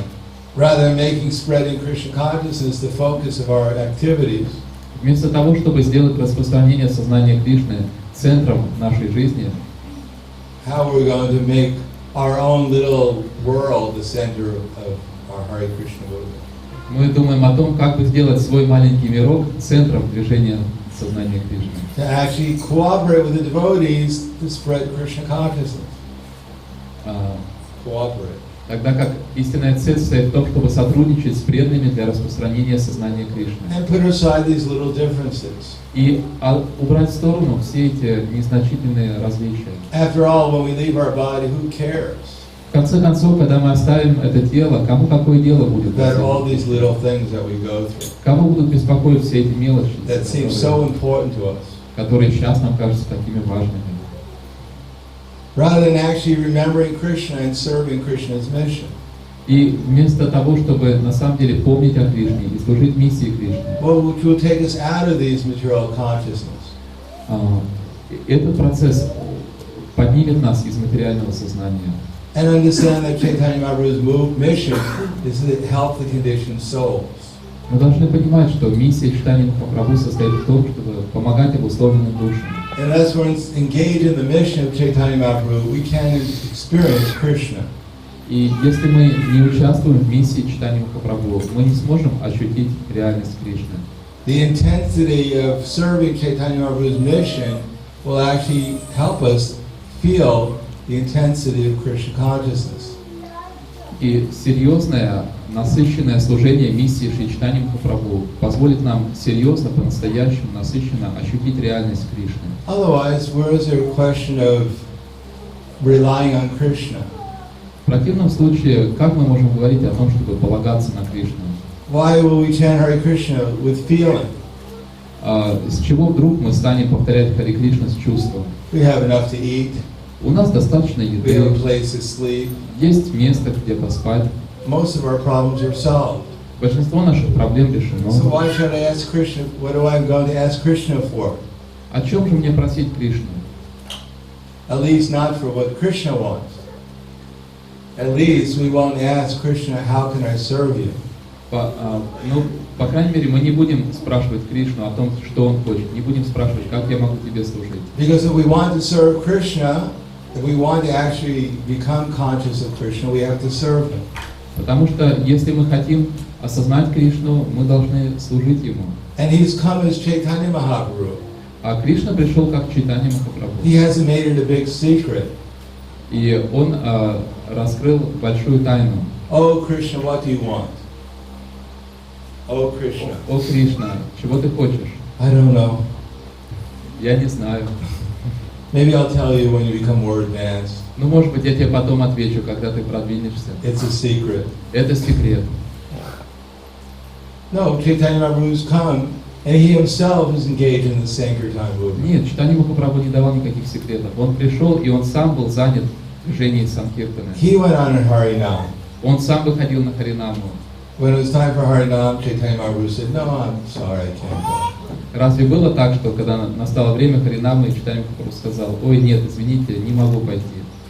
S3: Rather than making spreading Krishna consciousness the focus of our activities,
S2: Вместо того, чтобы сделать распространение сознания Кришны центром нашей жизни,
S3: how are we going to make our own little world the center of our Hare Krishna movement?
S2: мы думаем о том, как бы сделать свой маленький мирок центром движения сознания Кришны.
S3: To actually cooperate with the devotees to spread Krishna consciousness. Cooperate.
S2: Тогда как истинная цель состоит в том, чтобы сотрудничать с преданными для распространения сознания Кришны.
S3: And put aside these little differences.
S2: И убрать в сторону все эти незначительные различия.
S3: After all, when we leave our body, who cares
S2: В конце концов, когда мы оставим это тело, кому какое дело будет?
S3: about all these little things that we go through
S2: Кого будут беспокоить все эти мелочи,
S3: that seem so important to us?
S2: которые сейчас нам кажутся такими важными?
S3: Rather than actually remembering Krishna and serving Krishna's mission.
S2: И вместо того, чтобы на самом деле помнить о Кришне и служить миссии Кришны,
S3: Which will take us out of these material consciousness.
S2: Этот процесс поднимет нас из материального сознания.
S3: And understand that Chaitanya Mahaprabhu's mission is to help the conditioned souls.
S2: Мы должны понимать, что миссия Чайтаньи Махапрабху состоит в том, чтобы помогать обусловленным душам.
S3: Unless we're engaged in the mission of Chaitanya Mahaprabhu, we can't experience Krishna.
S2: И если мы не участвуем в миссии читания Махапрабху, мы не сможем ощутить реальность Кришны.
S3: The intensity of serving Chaitanya Mahaprabhu's mission will actually help us feel the intensity of Krishna consciousness.
S2: И серьезное, насыщенное служение миссии Шри Чайтаньи Махапрабху позволит нам серьезно, по-настоящему, насыщенно ощутить реальность Кришны.
S3: Otherwise, where is there a question of relying on Krishna?
S2: В противном случае, как мы можем говорить о том, чтобы полагаться на Кришну?
S3: Why will we chant Hare Krishna with feeling?
S2: С чего вдруг мы станем повторять Харе Кришна с чувством?
S3: We have enough to eat.
S2: У нас достаточно
S3: We have a
S2: еды,
S3: place to sleep.
S2: есть место, где поспать.
S3: Most of our problems are solved.
S2: Большинство наших проблем решено.
S3: So why should I ask Krishna? What do I going to ask Krishna for?
S2: О чем же мне просить Кришну?
S3: At least not for what Krishna wants. At least we won't ask Krishna, how can I serve you?
S2: По крайней мере, мы не будем спрашивать Кришну о том, что он хочет. Не будем спрашивать, как я могу тебе служить.
S3: Because if we want to serve Krishna, if we want to actually become conscious of Krishna, we have to serve him.
S2: Потому что если мы хотим осознать Кришну, мы должны служить ему.
S3: And he's come as Chaitanya Mahaprabhu.
S2: А Кришна пришел как Чайтанья Махапрабху.
S3: He hasn't made it a big secret.
S2: И он раскрыл большую тайну.
S3: Oh Krishna, what do you want? Oh Krishna.
S2: О Кришна, чего ты хочешь?
S3: I don't know.
S2: Я не знаю.
S3: Maybe I'll tell you when you become more advanced.
S2: Ну, может быть, я тебе потом отвечу, когда ты продвинешься.
S3: It's a secret.
S2: Это секрет.
S3: No, Chaitanya Mahaprabhu's come, and he himself is engaged in the Sankirtan movement.
S2: Нет, Чайтанья Махапрабху не давал никаких секретов. Он пришел, и он сам был занят в движении Санкиртана.
S3: He went on in Harinam.
S2: Он сам выходил на Харинаму.
S3: When it was time for Harinam, Chaitanya Mahaprabhu said, "No, I'm sorry, I can't go."
S2: Разве было так, что когда настало время Харинамы, Чайтанья Махапрабху сказал: ой, нет, извините, не могу пойти.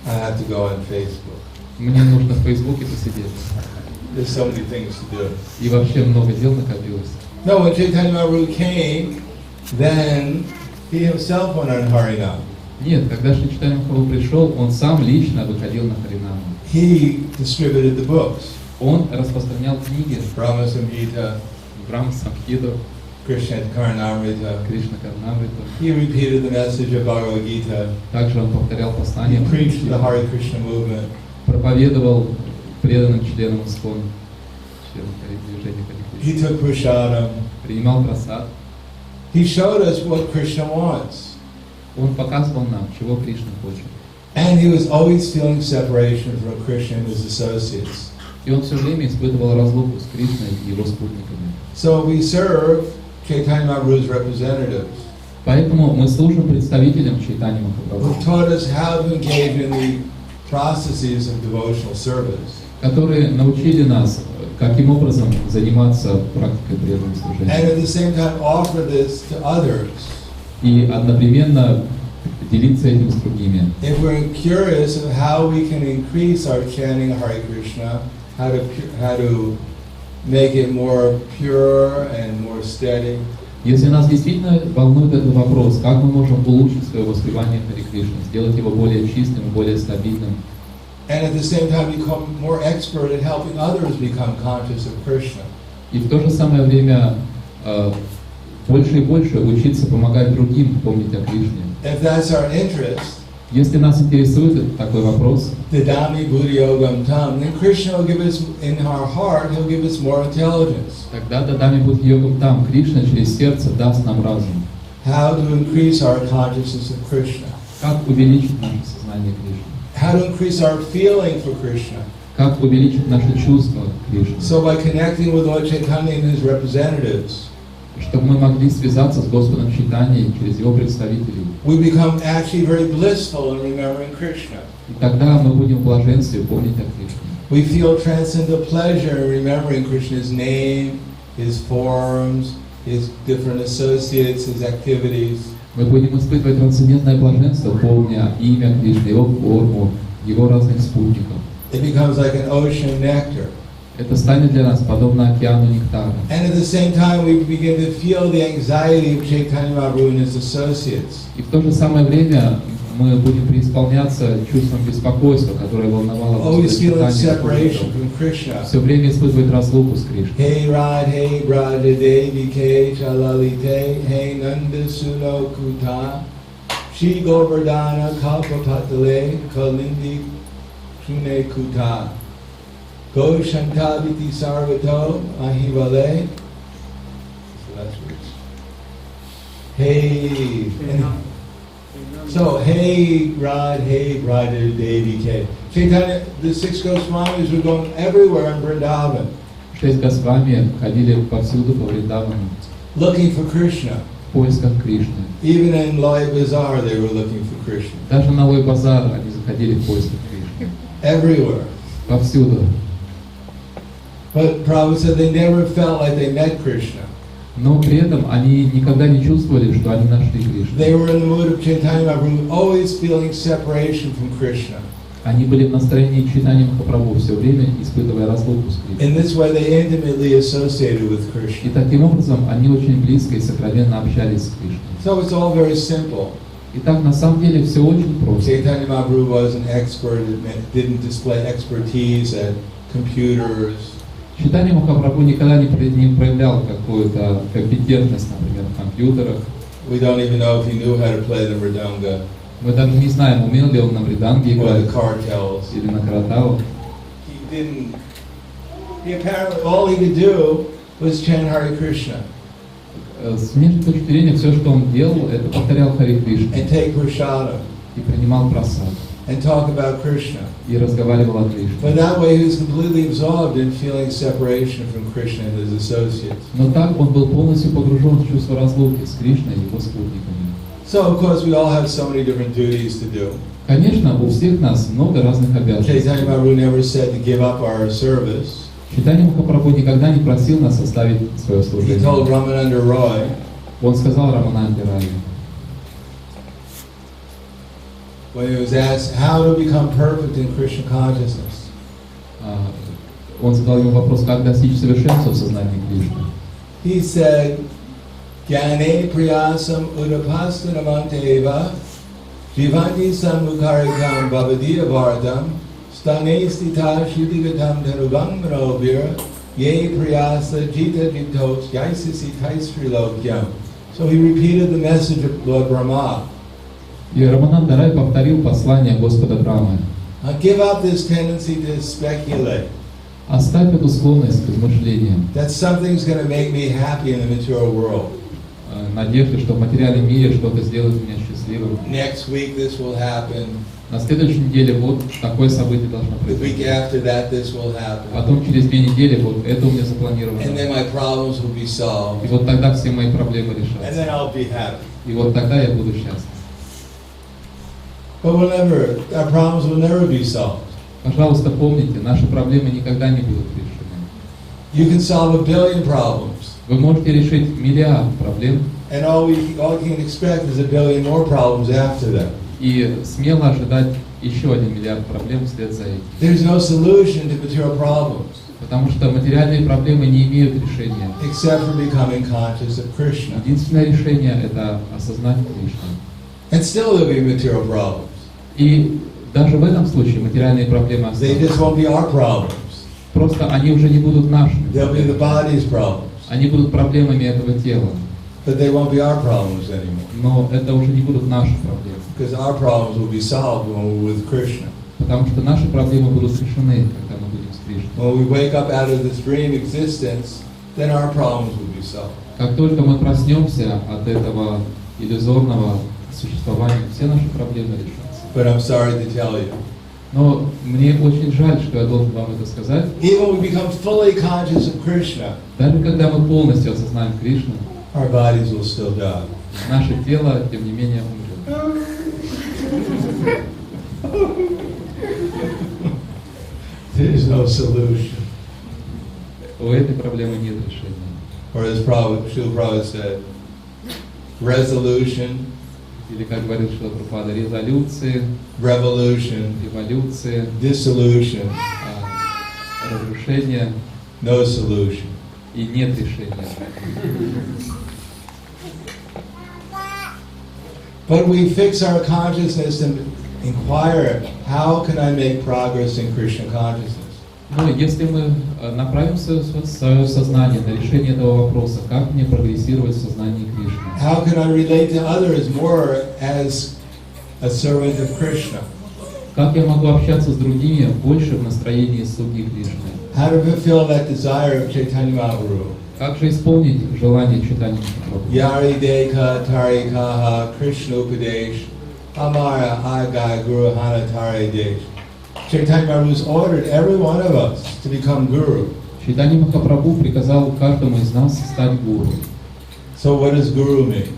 S3: I have to go on Facebook.
S2: Мне нужно в Фейсбуке посидеть.
S3: There's so many things to do.
S2: И вообще много дел накопилось.
S3: No, when Chaitanya Mahaprabhu came, then he himself went on Harinam.
S2: Нет, когда Шри Чайтанья Махапрабху пришел, он сам лично выходил на Харинаму.
S3: He distributed the books.
S2: Он распространял книги
S3: Brahma Samhita,
S2: Брахма Самхиду,
S3: Krishna Karnamrita.
S2: Кришна Карнамриту.
S3: He repeated the message of Bhagavad Gita.
S2: Также он повторял
S3: He
S2: послание,
S3: preached the Hare Krishna movement.
S2: проповедовал преданным членам ИСККОН, членам движения Харе
S3: He
S2: Кришна,
S3: took prashadam.
S2: принимал прасад.
S3: He showed us what Krishna wants.
S2: Он показывал нам, чего Кришна хочет.
S3: And he was always feeling separation from Krishna and his associates.
S2: И он все время испытывал разлуку с Кришной и его спутниками.
S3: So we serve Chaitanya Mahaprabhu's representatives,
S2: Поэтому мы служим представителям Чайтаньи
S3: who
S2: Махапрабху,
S3: taught us how to engage in the processes of devotional service.
S2: которые научили нас, каким образом заниматься практикой преданного
S3: And
S2: служения.
S3: at the same time offer this to others.
S2: И одновременно делиться этим с другими.
S3: If we're curious of how we can increase our chanting Hare Krishna, how to make it more pure and more steady,
S2: Если нас действительно волнует этот вопрос, как мы можем улучшить свое воспевание Харе Кришны, сделать его более чистым, более стабильным,
S3: and at the same time become more expert at helping others become conscious of Krishna.
S2: и в то же самое время больше и больше учиться помогать другим помнить о Кришне.
S3: If that's our interest,
S2: Если нас интересует такой вопрос,
S3: Didami Buddhi Yogam Tam, then Krishna will give us, in our heart, he'll give us more intelligence.
S2: тогда Дадами Будхи Йогам там, Кришна через сердце даст нам разум.
S3: How to increase our consciousness of Krishna.
S2: Как увеличить наше сознание Кришны?
S3: How to increase our feeling for Krishna.
S2: Как увеличить наше чувство к Кришне?
S3: So by connecting with Lord Chaitanya and his representatives,
S2: Чтобы мы могли связаться с Господом Чайтаньей через его представителей.
S3: we become actually very blissful in remembering Krishna.
S2: И тогда мы будем в блаженстве помнить о Кришне.
S3: We feel transcendental pleasure in remembering Krishna's name, his forms, his different associates, his activities.
S2: Мы будем испытывать трансцендентное блаженство, помня имя Кришны, его форму, его разных спутников.
S3: It becomes like an ocean nectar.
S2: Это станет для нас подобно океану нектара.
S3: And at the same time, we begin to feel the anxiety of Chaitanya Mahaprabhu and his associates.
S2: И в то же самое время мы будем преисполняться чувством беспокойства, которое волновало
S3: always feeling
S2: Господа
S3: separation from Krishna.
S2: все время испытывать разлуку с Кришной.
S3: Hey Radhe Brada Devi Ke Chalalite Hey Nanda Suno Kuta Shri Govardhana Kalpapatale Kalindi Shune Kuta Go Shantabiti Sarvato Ahivale. So that's what it's. Hey. So, hey Radha Devi Ke. Chaitanya, the 6 Goswamis were going everywhere in Vrindavan.
S2: 6 Госвами ходили повсюду по Вриндавану
S3: Looking for Krishna.
S2: в поисках Кришны.
S3: Even in Loy Bazaar they were looking for Krishna.
S2: Даже на Лой базар они заходили в поисках Кришны.
S3: Everywhere.
S2: Повсюду.
S3: But Prabhupada said they never felt like they met Krishna.
S2: Но при этом они никогда не чувствовали, что они нашли Кришну.
S3: They were in the mood of Chaitanya Mahaprabhu, always feeling separation from Krishna.
S2: Они были в настроении Чайтаньи Махапрабху все время, испытывая разлуку с Кришной.
S3: In this way they intimately associated with
S2: И
S3: Krishna.
S2: таким образом они очень близко и сокровенно общались с Кришной.
S3: So it's all very simple.
S2: Итак, на самом деле все очень просто.
S3: Chaitanya Mahaprabhu was an expert, didn't display expertise at computers.
S2: Чайтанья Махапрабху никогда не проявлял какую-то компетентность, например, в компьютерах.
S3: We don't even know if he knew how to play the mridanga
S2: Мы даже не знаем, умел ли он на мриданге
S3: or the
S2: играть
S3: kartals.
S2: или на каратау.
S3: He didn't. He apparently all he could do was chant Hare Krishna
S2: С внешней точки зрения, все, что он делал, это повторял Хари Кришну
S3: and take prasadam
S2: и принимал просад,
S3: and talk about Krishna.
S2: и разговаривал о Кришне.
S3: But that way he was completely absorbed in feeling separation from Krishna and his associates.
S2: Но так он был полностью погружен в чувство разлуки с Кришной и его спутниками.
S3: So of course we all have so many different duties to do.
S2: Конечно, у всех нас много разных обязанностей.
S3: Chaitanya Mahaprabhu never said to give up our service.
S2: Чайтанья Махапрабху никогда не просил нас оставить свое
S3: He
S2: служение.
S3: told Ramananda Roy,
S2: Он сказал Рамананде Раю,
S3: when he was asked how to become perfect in Krishna consciousness,
S2: он задал ему вопрос, как достичь совершенства в сознании Кришны.
S3: he said, Gyane priyasam udapastanamanteva jivanti samukharikam bhavadiya vardam stane stita shuddhigatam dhanubang manovira ye priyasa jita jitos yaisisi taisrilokyam. So he repeated the message of Lord Brahma.
S2: И Рамананда Рай повторил послание Господа Брамы.
S3: Give up this tendency to speculate.
S2: Оставь эту склонность к измышлениям,
S3: That something's going to make me happy in the material world.
S2: надежды, что в материальном мире что-то сделает меня счастливым.
S3: Next week this will happen.
S2: На следующей неделе вот такое событие должно
S3: The week
S2: произойти.
S3: after that this will happen.
S2: Потом через 2 недели вот это у меня запланировано.
S3: And then my problems will be solved.
S2: И вот тогда все мои проблемы
S3: And
S2: решатся.
S3: then I'll be happy.
S2: И вот тогда я буду счастлив.
S3: But our problems will never be solved.
S2: Пожалуйста, помните, наши проблемы никогда не будут решены.
S3: You can solve 1 billion problems.
S2: Вы можете решить миллиард проблем,
S3: And all you can expect is 1 billion more problems after that.
S2: и смело ожидать еще 1 миллиард проблем вслед за этим.
S3: There's no solution to material problems
S2: Потому что материальные проблемы не имеют решения.
S3: except for becoming conscious of Krishna.
S2: Единственное решение – это осознать Кришну.
S3: And still there'll be material problems.
S2: И даже в этом случае материальные проблемы
S3: They just
S2: останутся.
S3: won't be our problems.
S2: Просто они уже не будут нашими.
S3: They'll be the body's problems.
S2: Они будут проблемами этого тела.
S3: But they won't be our problems anymore.
S2: Но это уже не будут наши проблемы.
S3: Because our problems will be solved when we're with Krishna.
S2: Потому что наши проблемы будут решены, когда мы будем с Кришной.
S3: When we wake up out of this dream existence, then our problems will be solved.
S2: Как только мы проснемся от этого иллюзорного существования, все наши проблемы решатся.
S3: But I'm sorry to tell you,
S2: Но мне очень жаль, что я должен вам это сказать.
S3: even when we become fully conscious of Krishna,
S2: Даже когда мы полностью осознаем Кришну,
S3: our bodies will still die.
S2: наше тело, тем не менее, умрет.
S3: There's no solution.
S2: У этой проблемы нет решения.
S3: Or as Srila Prabhupada said, resolution,
S2: Или, как говорил Шрила Прабхупада, резолюции,
S3: revolution,
S2: революции,
S3: dissolution,
S2: разрушения,
S3: no solution.
S2: и нет решения.
S3: But we fix our consciousness and inquire, how can I make progress in Krishna consciousness?
S2: Но если мы направим свое сознание на решение этого вопроса, как мне прогрессировать в сознании Кришны?
S3: How can I relate to others more as a servant of Krishna?
S2: Как я могу общаться с другими больше в настроении слуги Кришны?
S3: How to fulfill that desire of Chaitanya Mahaprabhu?
S2: Как же исполнить желание Чайтаньи Махапрабху?
S3: Yari Deka Tarikaha Krishna Upadesh Amara Agai Guru Hana Tari Desh. Chaitanya Mahaprabhu's ordered every one of us to become guru.
S2: Чайтанья Махапрабху приказал каждому из нас стать гуру.
S3: So what does guru mean?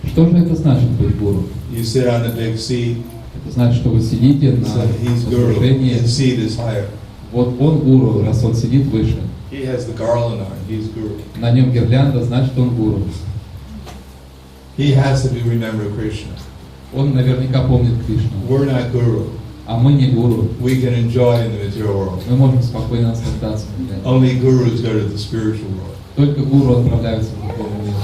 S2: Что же это значит быть гуру?
S3: You sit on a big seat,
S2: Это значит, что вы сидите на
S3: so he's guru,
S2: возвышении.
S3: his seat is higher.
S2: Вот он гуру, раз он сидит выше.
S3: He has the garland on, he's guru.
S2: На нем гирлянда, значит он гуру.
S3: He has to remember Krishna.
S2: Он наверняка помнит Кришну.
S3: We're not guru.
S2: А мы не гуру.
S3: We can enjoy in the material world.
S2: Мы можем спокойно наслаждаться.
S3: Only gurus go to the spiritual world.
S2: Только гуру отправляются в духовный мир.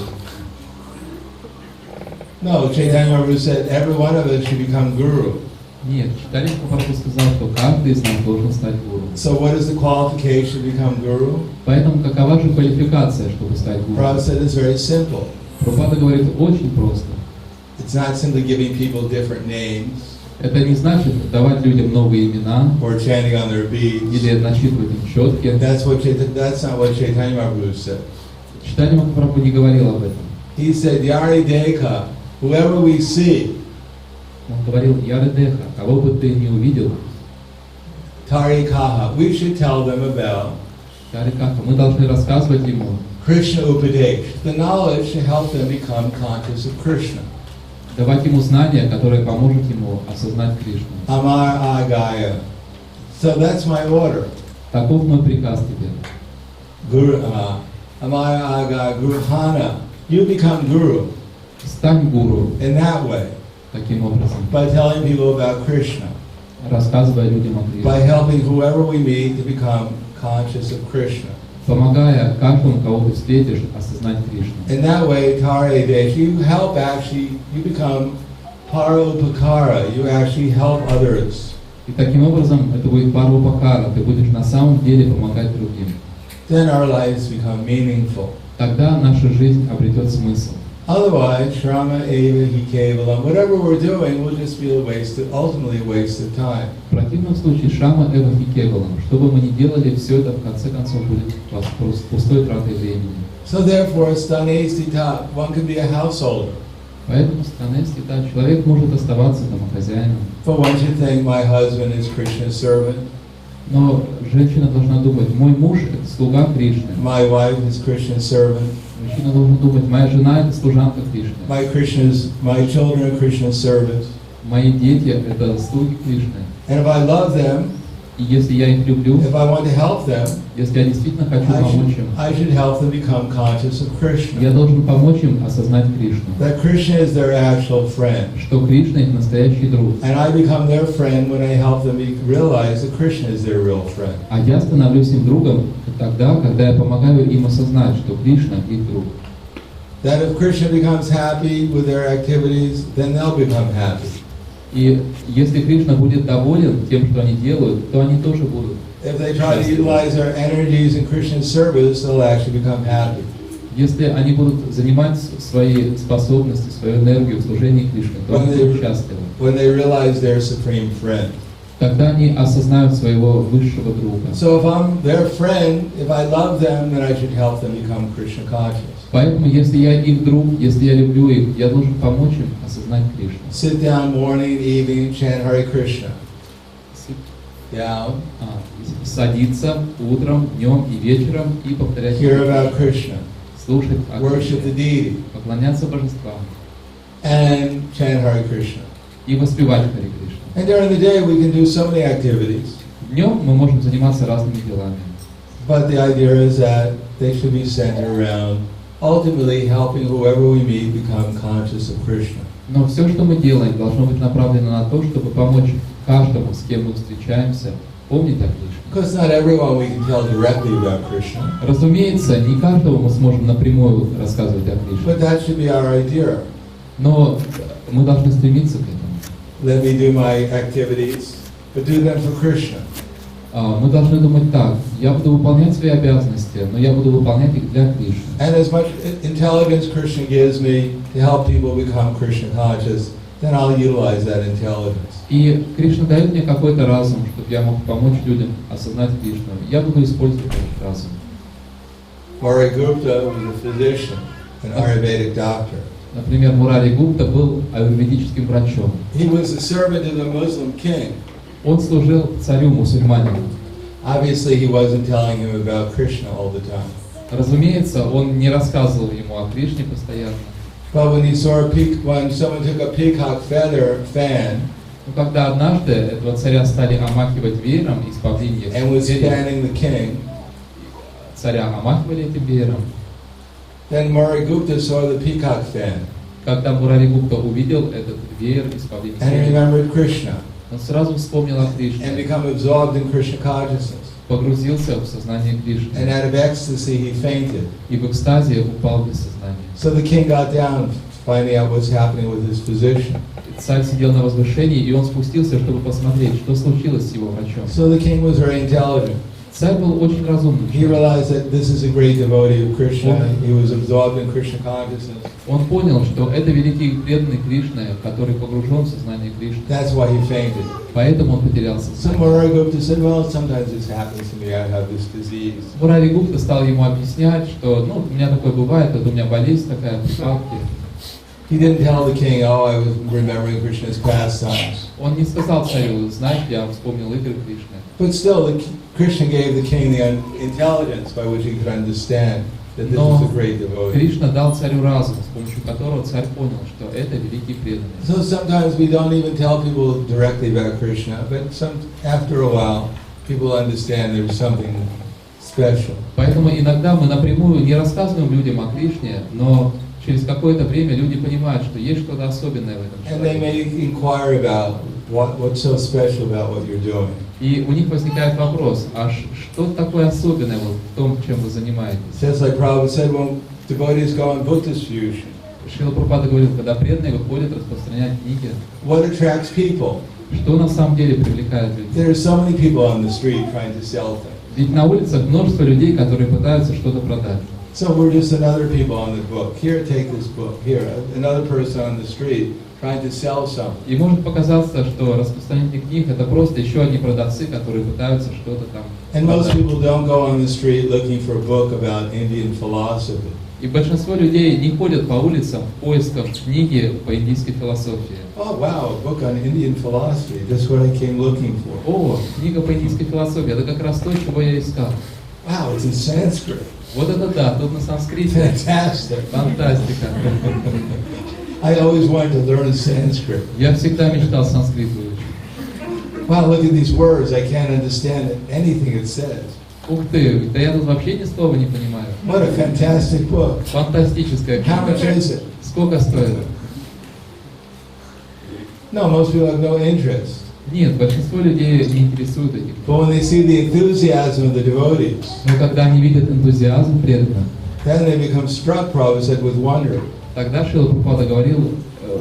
S3: No, Chaitanya Mahaprabhu said every one of us should become guru.
S2: Нет, Чайтанья Махапрабху сказал, что каждый из нас должен стать гуру.
S3: So what is the qualification to become guru?
S2: Поэтому какова же квалификация, чтобы стать гуру?
S3: Prabhupada said it's very simple.
S2: Прабхупада говорит очень просто.
S3: It's not simply giving people different names
S2: Это не значит давать людям новые имена
S3: or chanting on their beads.
S2: или начитывать им четки.
S3: That's not what Chaitanya Mahaprabhu said.
S2: Чайтанья Махапрабху не говорил об этом.
S3: He said, Yari Deka, whoever we see,
S2: Он говорил, Яридеха, кого бы ты не увидел,
S3: Tari Kaha, we should tell them about
S2: Тарикаха, мы должны рассказывать ему
S3: Krishna Upadesh, the knowledge to help them become conscious of Krishna.
S2: давать ему знания, которые поможет ему осознать Кришну.
S3: Amar Agaya. So that's my order.
S2: Таков мой приказ тебе.
S3: Guru Amar Agaya Guru Hana. You become guru
S2: Стань гуру
S3: in that way
S2: таким образом,
S3: by telling people about Krishna,
S2: рассказывая людям о
S3: by
S2: Кришне,
S3: helping whoever we meet to become conscious of Krishna.
S2: помогая каждому, кого ты встретишь, осознать Кришну.
S3: In that way, Tare Desh, you help actually, you become Parupakara, you actually help others.
S2: И таким образом это будет парупакара, ты будешь на самом деле помогать другим.
S3: Then our lives become meaningful.
S2: Тогда наша жизнь обретет смысл.
S3: Otherwise, Shrama Eva Hi Kevalam, whatever we're doing will just be ultimately a waste of time.
S2: В противном случае Шама Эва Хикевалам, что бы мы ни делали, все это в конце концов будет пустой тратой времени.
S3: So therefore, Stanestita, one can be a householder.
S2: Поэтому человек может оставаться домохозяином.
S3: But one should think, my husband is Krishna's servant,
S2: Но женщина должна думать, мой муж это слуга Кришны.
S3: my wife is Krishna's servant,
S2: Мужчина должен думать, моя жена это служанка Кришны.
S3: my children are Krishna's servants.
S2: Мои дети это слуги Кришны.
S3: And if I love them,
S2: И если я их люблю,
S3: if I want to help them,
S2: если я действительно хочу помочь им,
S3: I should help them become conscious of
S2: я
S3: Krishna.
S2: должен помочь им осознать Кришну.
S3: That Krishna is their actual friend.
S2: Что Кришна их настоящий друг.
S3: And I become their friend when I help them realize that Krishna is their real friend.
S2: А я становлюсь им другом тогда, когда я помогаю им осознать, что Кришна их друг.
S3: That if Krishna becomes happy with their activities, then they'll become happy.
S2: И если Кришна будет доволен тем, что они делают, то они тоже будут.
S3: If they try to utilize their energies in Krishna's service, they'll actually become happy.
S2: Если они будут занимать свои способности, свою энергию в служении Кришне, то они будут счастливы.
S3: When they realize their supreme friend.
S2: Когда они осознают своего высшего друга.
S3: So if I'm their friend, if I love them, then I should help them become Krishna conscious.
S2: Поэтому, если я их друг, если я люблю их, я должен помочь им осознать Кришну.
S3: Sit down morning, evening, chant Hare Krishna. Down.
S2: Садиться утром, днем и вечером и повторять
S3: Hear about Krishna.
S2: слушать о
S3: Worship
S2: Кришне,
S3: the deity.
S2: поклоняться божествам
S3: And chant Hare Krishna.
S2: и воспевать Харе Кришну.
S3: And during the day we can do so many activities.
S2: Днем мы можем заниматься разными делами.
S3: But the idea is that they should be centered around ultimately helping whoever we meet become conscious of Krishna.
S2: Но все, что мы делаем, должно быть направлено на то, чтобы помочь каждому, с кем мы встречаемся, помнить о Кришне.
S3: Because not everyone we can tell directly about Krishna.
S2: Разумеется, не каждому мы сможем напрямую рассказывать о Кришне.
S3: But that should be our idea.
S2: Но мы должны стремиться к этому.
S3: Let me do my activities, but do them for Krishna.
S2: Мы должны думать так: я буду выполнять свои обязанности, но я буду выполнять их для Кришны.
S3: And as much intelligence Krishna gives me to help people become Krishna conscious, then I'll utilize that intelligence.
S2: И Кришна дает мне какой-то разум, чтобы я мог помочь людям осознать Кришну. Я буду использовать этот разум.
S3: Gupta was a physician, an Ayurvedic doctor.
S2: Например, Мурари Гупта был аюрведическим врачом.
S3: He was a servant of the Muslim king.
S2: Он служил царю-мусульманину.
S3: Obviously, he wasn't telling him about Krishna all the time.
S2: Разумеется, он не рассказывал ему о Кришне постоянно.
S3: But when someone took a peacock feather fan
S2: Но когда однажды этого царя стали омахивать веером из павлиньих
S3: and was
S2: перьев,
S3: fanning the king,
S2: царя омахивали этим веером.
S3: then Gupta saw the peacock fan
S2: Когда Мурари Гупта увидел этот веер из павлиньих
S3: and he
S2: перьев,
S3: remembered Krishna
S2: он сразу вспомнил о
S3: and
S2: Кришне,
S3: become absorbed in Krishna consciousness.
S2: погрузился в сознание
S3: And
S2: Кришны
S3: out of ecstasy, he fainted.
S2: и в экстазе упал без сознания.
S3: So the king got down, finding out what's happening with his physician.
S2: Царь сидел на возвышении, и он спустился, чтобы посмотреть, что случилось с его врачом.
S3: So the king was very intelligent.
S2: Царь был очень разумным.
S3: He realized that this is a great devotee of Krishna. He was absorbed in Krishna consciousness.
S2: Он понял, что это великий преданный Кришны, который погружен в сознание Кришны.
S3: That's why he fainted.
S2: Поэтому он потерял
S3: So
S2: сознание.
S3: Gupta said, well, sometimes this happens to me. I have this disease.
S2: Мурари Гупта стал ему объяснять, что у меня такое бывает, вот у меня болезнь такая, припадки.
S3: He didn't tell the king, oh, I was remembering Krishna's pastimes.
S2: Он не сказал царю: знаешь, я вспомнил игры Кришны.
S3: But still, Krishna gave the king the intelligence by which he could understand that this is a great devotee.
S2: Кришна дал царю разум, с помощью которого царь понял, что это великий преданный.
S3: So sometimes we don't even tell people directly about Krishna, but after a while, people understand there's something special.
S2: Поэтому иногда мы напрямую не рассказываем людям о Кришне, но через какое-то время люди понимают, что есть что-то особенное в этом
S3: And they
S2: человеке.
S3: may inquire about what's so special about what you're doing.
S2: И у них возникает вопрос: а что такое особенное вот в том, чем вы занимаетесь?
S3: Just like Prabhupada said, when devotees go on book distribution,
S2: Шрила Прабхупада говорил, когда преданные выходят распространять книги,
S3: what attracts people?
S2: что на самом деле привлекает людей?
S3: There are so many people on the street trying to sell things.
S2: Ведь на улицах множество людей, которые пытаются что-то продать.
S3: So we're just another people on the book. Here, take this book. Here, another person on the street trying to sell something.
S2: И может показаться, что распространение книг это просто еще одни продавцы, которые пытаются что-то там
S3: And most
S2: продать.
S3: people don't go on the street looking for a book about Indian philosophy.
S2: И большинство людей не ходят по улицам в поисках книги по индийской философии.
S3: Oh wow, a book on Indian philosophy. That's what I came looking for.
S2: О, книга по индийской философии, это как раз то, чего я искал.
S3: Wow, it's in Sanskrit.
S2: Вот это да, тут на санскрите.
S3: Fantastic.
S2: Фантастика.
S3: I always wanted to learn Sanskrit.
S2: Я всегда мечтал санскрит выучить.
S3: Wow, look at these words. I can't understand anything it says.
S2: Ух ты, да я тут вообще ни слова не понимаю.
S3: What a fantastic book.
S2: Фантастическая
S3: How much
S2: книга.
S3: is it?
S2: Сколько стоит?
S3: No, most people have no interest.
S2: Нет, большинство людей не интересует этих.
S3: But when they see the enthusiasm of the devotees,
S2: Но когда они видят энтузиазм преданных,
S3: then they become struck, Prabhupada said, with wonder.
S2: тогда Шрила Прабхупада говорил,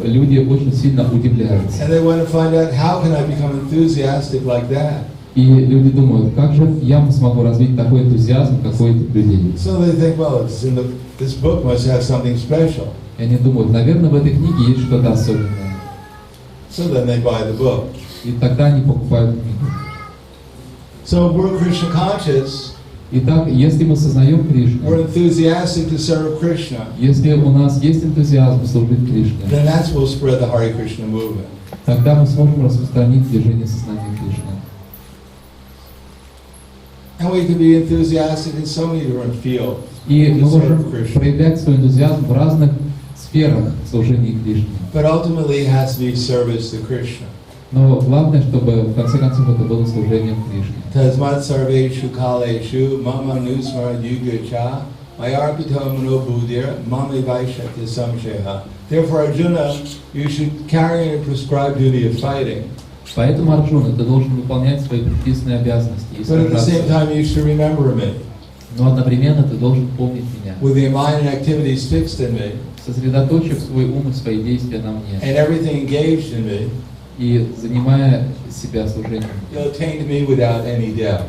S2: люди очень сильно удивляются.
S3: And they want to find out, how can I become enthusiastic like that?
S2: И люди думают, как же я смогу развить такой энтузиазм, как у этих людей.
S3: So they think, well, this book must have something special.
S2: И они думают, наверное, в этой книге есть что-то особенное.
S3: So then they buy the book.
S2: И тогда они покупают книгу.
S3: So if we're Krishna conscious,
S2: Итак, если мы сознаем
S3: we're
S2: Кришну,
S3: enthusiastic to serve Krishna,
S2: если у нас есть энтузиазм служить Кришне,
S3: then that's will spread the Hare Krishna movement.
S2: тогда мы сможем распространить движение сознания Кришны.
S3: And we can be enthusiastic in so many different fields.
S2: И
S3: to
S2: мы
S3: serve
S2: можем
S3: Krishna.
S2: проявлять свой энтузиазм в разных сферах служения Кришне.
S3: But ultimately it has to be service to Krishna.
S2: Но главное, чтобы в конце концов это было служением Кришне.
S3: Tasmat sarveshu kaleshu mama nusmara yugacha mayarpito mano buddhir mama vaishakya samsheha. Therefore, Arjuna, you should carry a prescribed duty of fighting.
S2: Поэтому, Арджуна, ты должен выполнять свои предписанные обязанности и
S3: But at the same
S2: сражаться.
S3: time, you should remember me.
S2: Но одновременно ты должен помнить меня,
S3: with your mind and activities fixed in me,
S2: сосредоточив свой ум и свои действия на мне
S3: and everything engaged in me,
S2: и занимая себя служением.
S3: you'll attain to me without any doubt.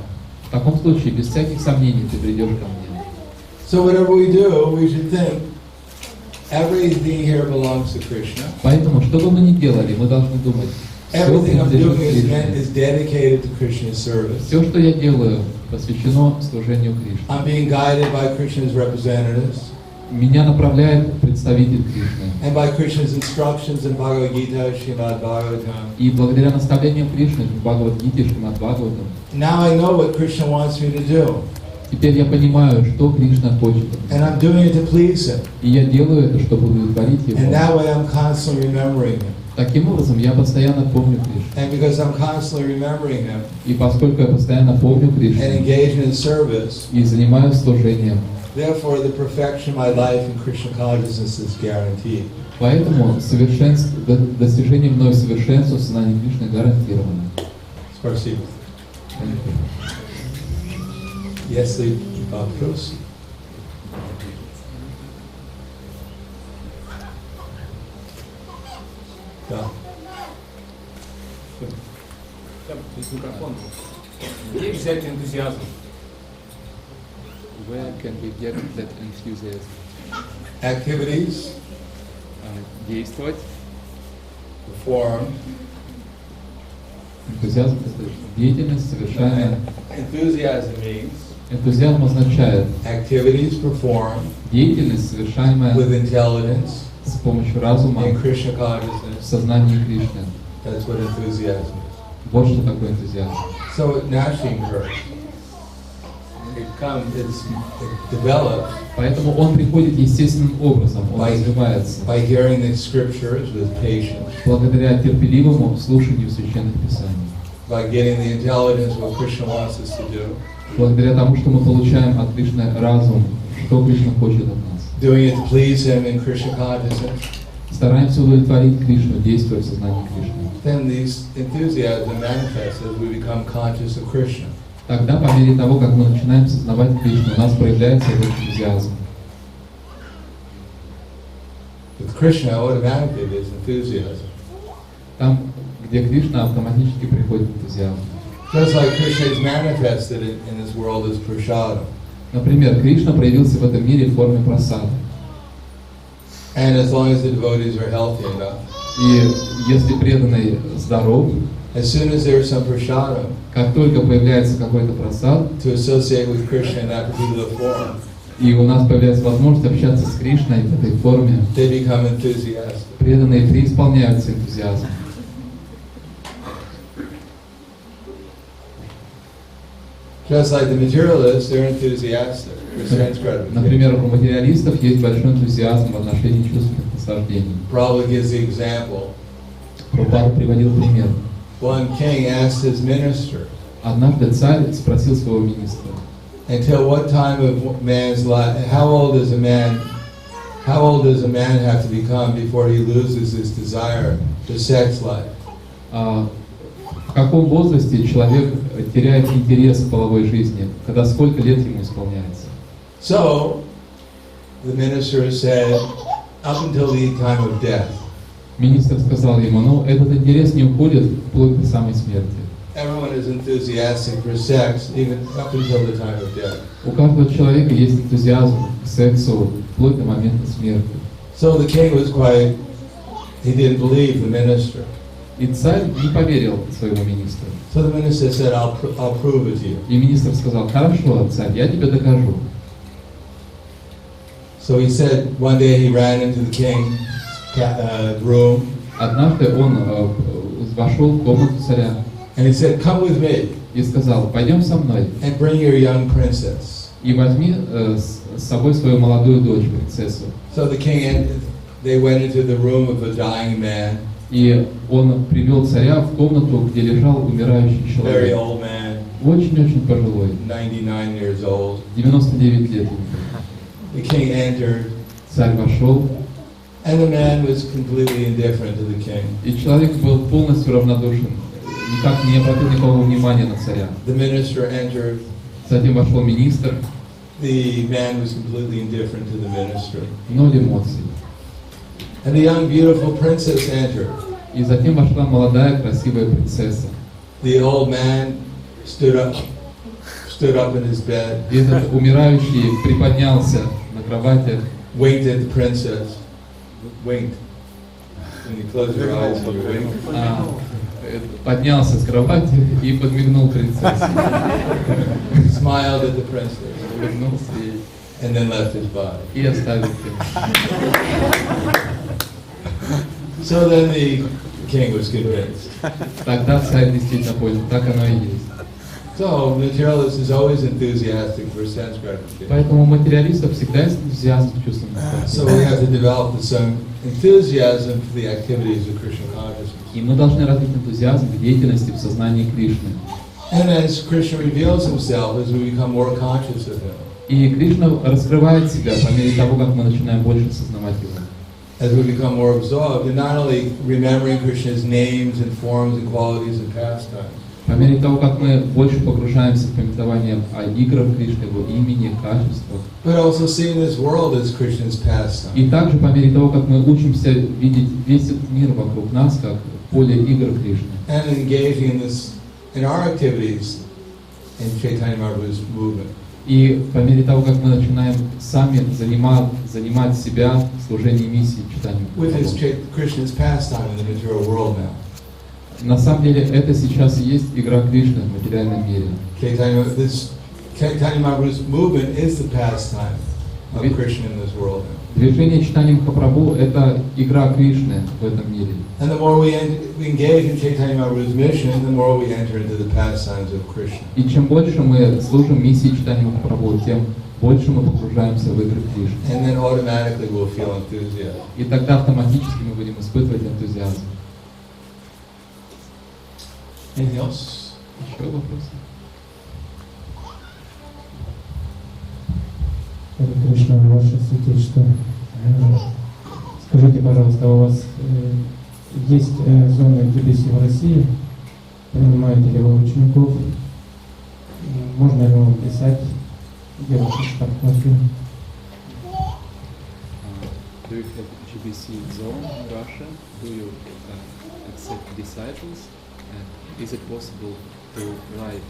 S2: В таком случае, без всяких сомнений, ты придешь ко мне.
S3: So whatever we do, we should think everything here belongs to Krishna.
S2: Поэтому, что бы мы ни делали, мы должны думать, все
S3: Everything I'm
S2: принадлежит
S3: doing
S2: Кришне.
S3: is dedicated to Krishna's service.
S2: Все, что я делаю, посвящено служению Кришне.
S3: I'm being guided by Krishna's representatives
S2: Меня направляет представитель Кришны.
S3: and by Krishna's instructions in Bhagavad Gita, Srimad Bhagavatam.
S2: И благодаря наставлениям Кришны в Бхагавад-гите, Шримад Бхагаватам,
S3: Now I know what Krishna wants me to do,
S2: теперь я понимаю, что Кришна хочет.
S3: and I'm doing it to please Him.
S2: И я делаю это, чтобы удовлетворить
S3: And
S2: Его.
S3: that way I'm constantly remembering Him.
S2: Таким образом, я постоянно помню Кришну.
S3: And because I'm constantly remembering Him
S2: И поскольку я постоянно помню
S3: and
S2: Кришну
S3: engaged in His service,
S2: и занимаюсь служением,
S3: therefore the perfection of my life in Krishna consciousness is guaranteed.
S2: поэтому достижение мной совершенства в сознании Кришны гарантировано.
S3: Спасибо. Если вопрос. Да.
S4: Где взять энтузиазм?
S2: Where can we get that enthusiasm?
S3: Activities
S2: Действовать.
S3: performed.
S2: Энтузиазм — это деятельность, совершаемая.
S3: Enthusiasm means
S2: Энтузиазм означает
S3: activities performed
S2: деятельность, совершаемая
S3: with intelligence
S2: с помощью разума
S3: in Krishna
S2: в
S3: consciousness.
S2: сознании Кришны.
S3: That's what enthusiasm is.
S2: Вот что такое энтузиазм.
S3: So it naturally occurs. It develops
S2: Поэтому он приходит естественным образом, он
S3: By-
S2: развивается
S3: by hearing the scriptures with patience,
S2: благодаря терпеливому слушанию священных писаний,
S3: by getting the intelligence what Krishna wants us to do,
S2: благодаря тому, что мы получаем от Кришны разум, что Кришна хочет от нас.
S3: doing it to please Him in Krishna consciousness.
S2: Стараемся удовлетворить Кришну, действуя в сознании Кришны.
S3: Then these enthusiasm manifests as we become conscious of Krishna.
S2: Тогда, по мере того, как мы начинаем сознавать Кришну, у нас проявляется этот энтузиазм.
S3: With Krishna, automatically there's enthusiasm.
S2: Там, где Кришна, автоматически приходит энтузиазм.
S3: Just like Krishna is manifested in this world as prashadam.
S2: Например, Кришна проявился в этом мире в форме прасада.
S3: And as long as the devotees are healthy enough,
S2: И если преданный здоров,
S3: as soon as there's some prashadam
S2: как только появляется какой-то прасад,
S3: to associate with Krishna in that particular form,
S2: и у нас появляется возможность общаться с Кришной в этой форме,
S3: they become enthusiastic.
S2: преданные преисполняются энтузиазмом.
S3: Just like the materialists, they're enthusiastic for sense gratification.
S2: Например, у материалистов есть большой энтузиазм в отношении чувственных наслаждений.
S3: Prabhupada gives the example.
S2: Прабхупада приводил пример.
S3: One king asked his minister,
S2: Однажды царь спросил своего министра:
S3: until what time of man's life, how old does a man have to become before he loses his desire for sex life?
S2: в каком возрасте человек теряет интерес к половой жизни, когда сколько лет ему исполняется?
S3: So, the minister said, up until the time of death.
S2: Министр сказал ему: ну, этот интерес не уходит вплоть до самой смерти.
S3: Everyone is enthusiastic for sex, even up until the time of death.
S2: У каждого человека есть энтузиазм к сексу вплоть до момента смерти.
S3: So the king was he didn't believe the minister.
S2: И царь не поверил своему министру.
S3: So the minister said, I'll prove it to you.
S2: И министр сказал: хорошо, царь, я тебе докажу.
S3: So he said, one day he ran into the king's room,
S2: Однажды он вошел в комнату царя
S3: and he said, come with me
S2: и сказал: пойдем со мной
S3: and bring your young princess.
S2: и возьми с собой свою молодую дочь, принцессу.
S3: So the king they went into the room of a dying man,
S2: И он привел царя в комнату, где лежал умирающий
S3: very
S2: человек.
S3: old man,
S2: Очень-очень пожилой,
S3: 99 years old.
S2: 99 лет ему.
S3: The king entered,
S2: Царь вошел,
S3: and the man was completely indifferent to the king.
S2: и человек был полностью равнодушен, никак не обратил никакого внимания на царя.
S3: The minister entered.
S2: Затем вошел министр.
S3: the man was completely indifferent to the ministry.
S2: Ноль эмоций.
S3: And the young, beautiful princess entered.
S2: И затем вошла молодая красивая принцесса.
S3: The old man stood up in his bed,
S2: И этот умирающий приподнялся на кровати,
S3: winked at the princess. Winked. When you close your eyes, you wink.
S2: поднялся с кровати и подмигнул принцессе.
S3: Smiled at the princess.
S2: Улыбнулся ей
S3: And then left his body.
S2: и оставил тело.
S3: So then the king was convinced.
S2: Тогда царь действительно понял, так оно и есть.
S3: So materialist is always enthusiastic for sense gratification.
S2: Поэтому у материалистов всегда есть энтузиазм к чувствам
S3: So we have to develop some enthusiasm for the activities of Krishna consciousness.
S2: И мы должны развить энтузиазм к деятельности в сознании Кришны.
S3: And as Krishna reveals himself, as we become more conscious of him,
S2: И Кришна раскрывает себя по мере того, как мы начинаем больше сознавать его.
S3: as we become more absorbed in not only remembering Krishna's names and forms and qualities and pastimes,
S2: По мере того, как мы больше погружаемся в памятование о играх Кришны, его имени, качествах,
S3: but also seeing this world as Krishna's pastime.
S2: и также по мере того, как мы учимся видеть весь этот мир вокруг нас, как поле игр Кришны,
S3: And engaging in our activities in Chaitanya Mahaprabhu's movement.
S2: и по мере того, как мы начинаем сами занимать себя в служении миссии читанием.
S3: With his Krishna's pastime in the material world now.
S2: На самом деле это сейчас и есть игра Кришны в материальном мире.
S3: This Chaitanya Mahaprabhu's movement is the pastime of Krishna in this world now.
S2: Движение читания Махапрабху — это игра Кришны в этом мире.
S3: And the more we engage in Chaitanya Mahaprabhu's mission, the more we enter into the pastimes of Krishna.
S2: И чем больше мы служим миссии читания Махапрабху, тем больше мы погружаемся в игры Кришны.
S3: And then automatically we'll feel enthusiasm.
S2: И тогда автоматически мы будем испытывать энтузиазм.
S3: Anything else?
S2: Еще вопросы?
S5: Кришна, ваше святейшество. Скажите, пожалуйста, у вас есть зоны GBC в России? Принимаете ли вы учеников? Можно ли вам писать, делать штаб-квартиру?
S2: Do you have GBC zone in Russia? Do you accept disciples? And is it possible to write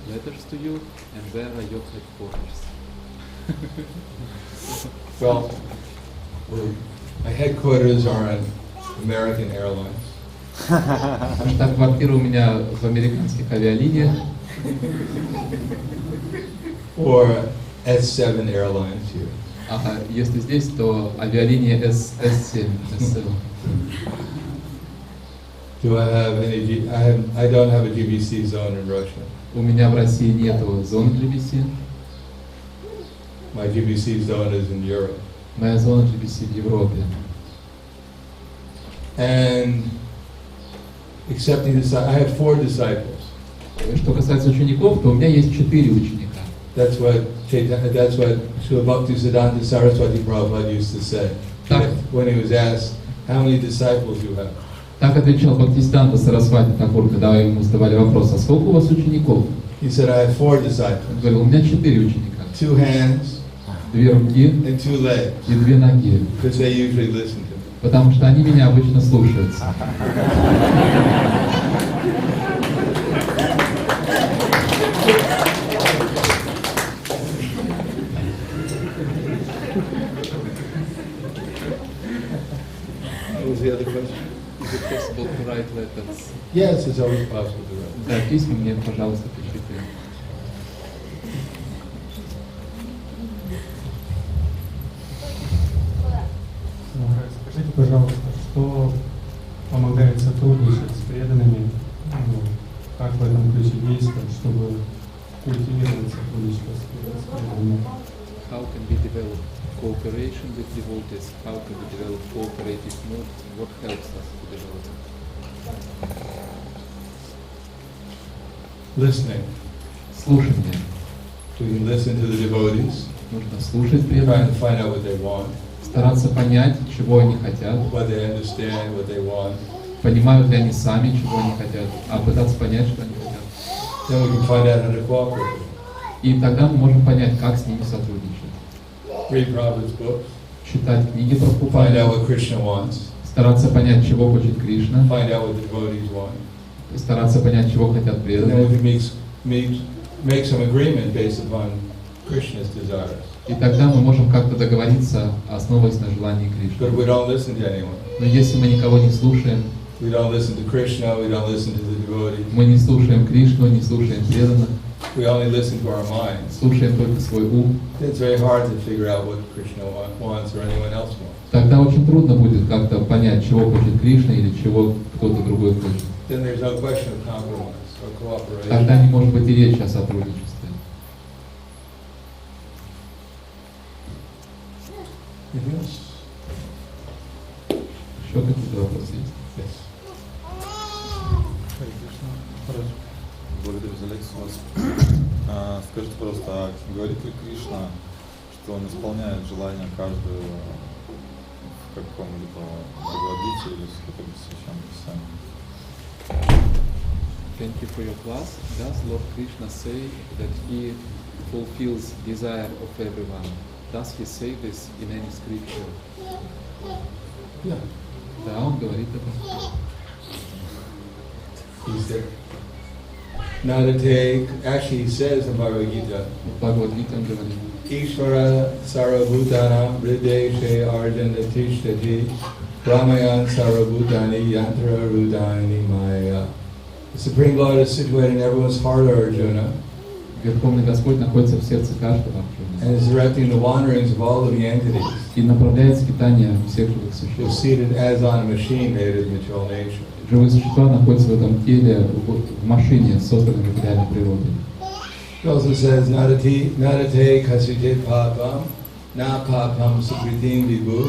S2: letters to you? And where are your headquarters?
S3: Well, my headquarters are on American Airlines.
S2: Штаб-квартира у меня в американских авиалиниях.
S3: Or S7 Airlines here.
S2: А если здесь, то авиалиния S7.
S3: Do I have any? I don't have a GBC zone in Russia.
S2: У меня в России нету зоны GBC.
S3: My GBC zone is in Europe.
S2: Моя зона GBC в Европе.
S3: And accepting I have 4 disciples.
S2: Что касается учеников, то у меня есть 4 ученика.
S3: That's what Srila Bhaktisiddhanta Saraswati Prabhupada used to say when he was asked, "How many disciples you have?"
S2: Так отвечал Бхактисиданта Сарасвати Такур, когда ему задавали вопрос: а сколько у вас учеников?
S3: He said, "I have 4
S2: Он
S3: disciples.
S2: говорил: у меня 4 ученика.
S3: 2 hands
S2: 2 руки
S3: and 2 legs."
S2: и 2 ноги.
S3: Because they usually listen to me.
S2: Потому что они меня обычно слушаются.
S3: What was the other question?
S2: Is it possible to write letters?
S3: Yes, it's always possible to write.
S2: Да, письма мне, пожалуйста, пишите.
S5: Скажите, пожалуйста, что помогает сотрудничать с преданными? Как в этом ключе действовать, чтобы культивировать сотрудничество с преданными?
S2: How can we develop cooperation with devotees? How can we develop cooperative mood? What helps us to develop it?
S3: Listening.
S2: Слушание.
S3: We can listen to the devotees,
S2: Нужно слушать
S3: trying
S2: преданных,
S3: to find out what they want,
S2: стараться понять, чего они хотят,
S3: what they understand, what they want.
S2: понимают ли они сами, чего они хотят, а пытаться понять, что они хотят.
S3: Then we can find out how to cooperate.
S2: И тогда мы можем понять, как с ними сотрудничать.
S3: Read Prabhupada's books.
S2: Читать книги
S3: Find out
S2: Прабхупады,
S3: what Krishna wants.
S2: стараться понять, чего хочет Кришна,
S3: Find out what the devotees want.
S2: стараться понять, чего хотят
S3: And then we
S2: преданные.
S3: can make some agreement based upon Krishna's desires.
S2: И тогда мы можем как-то договориться, основываясь на желании
S3: But if we
S2: Кришны.
S3: don't listen to anyone,
S2: Но если мы никого не слушаем,
S3: we don't listen to Krishna, we don't listen to the devotees,
S2: мы не слушаем Кришну, не слушаем преданных,
S3: we only listen to our minds,
S2: слушаем только свой ум,
S3: it's very hard to figure out what Krishna wants or anyone else wants.
S2: тогда очень трудно будет как-то понять, чего хочет Кришна или чего кто-то другой хочет.
S3: Then there's no question of compromise or cooperation.
S2: Тогда не может быть и речи о сотрудничестве.
S3: Anything else?
S2: Еще какие-то вопросы есть?
S3: Yes.
S6: Благодарю за лекцию вас. Скажите, пожалуйста, а говорит ли Кришна, что он исполняет желания каждого в каком-либо Бхагавад-гите или в каком-то священном писании?
S2: Thank you for your class. Does Lord Krishna say that he fulfills desire of everyone? Does he say this in any scripture?
S3: Yeah.
S2: Да, он говорит об этом.
S3: He's there. Not to take, actually he says in Bhagavad Gita,
S2: В Бхагавад-гите он говорит:
S3: Ishvara sarvabhutana hrideshe arjana tishtati Ramayan sarvabhutani yantra rudani maya. The Supreme Lord is situated in everyone's heart, Arjuna,
S2: Верховный Господь находится в сердце каждого
S3: and
S2: Арджуны
S3: is directing the wanderings of all living entities.
S2: и направляет скитания всех живых
S3: They're
S2: существ.
S3: seated as on a machine made of material nature.
S2: Живые существа находятся в этом теле, в машине, созданной материальной природой.
S3: It also says, Nadate kasitit papam, na papam supritim vibhu,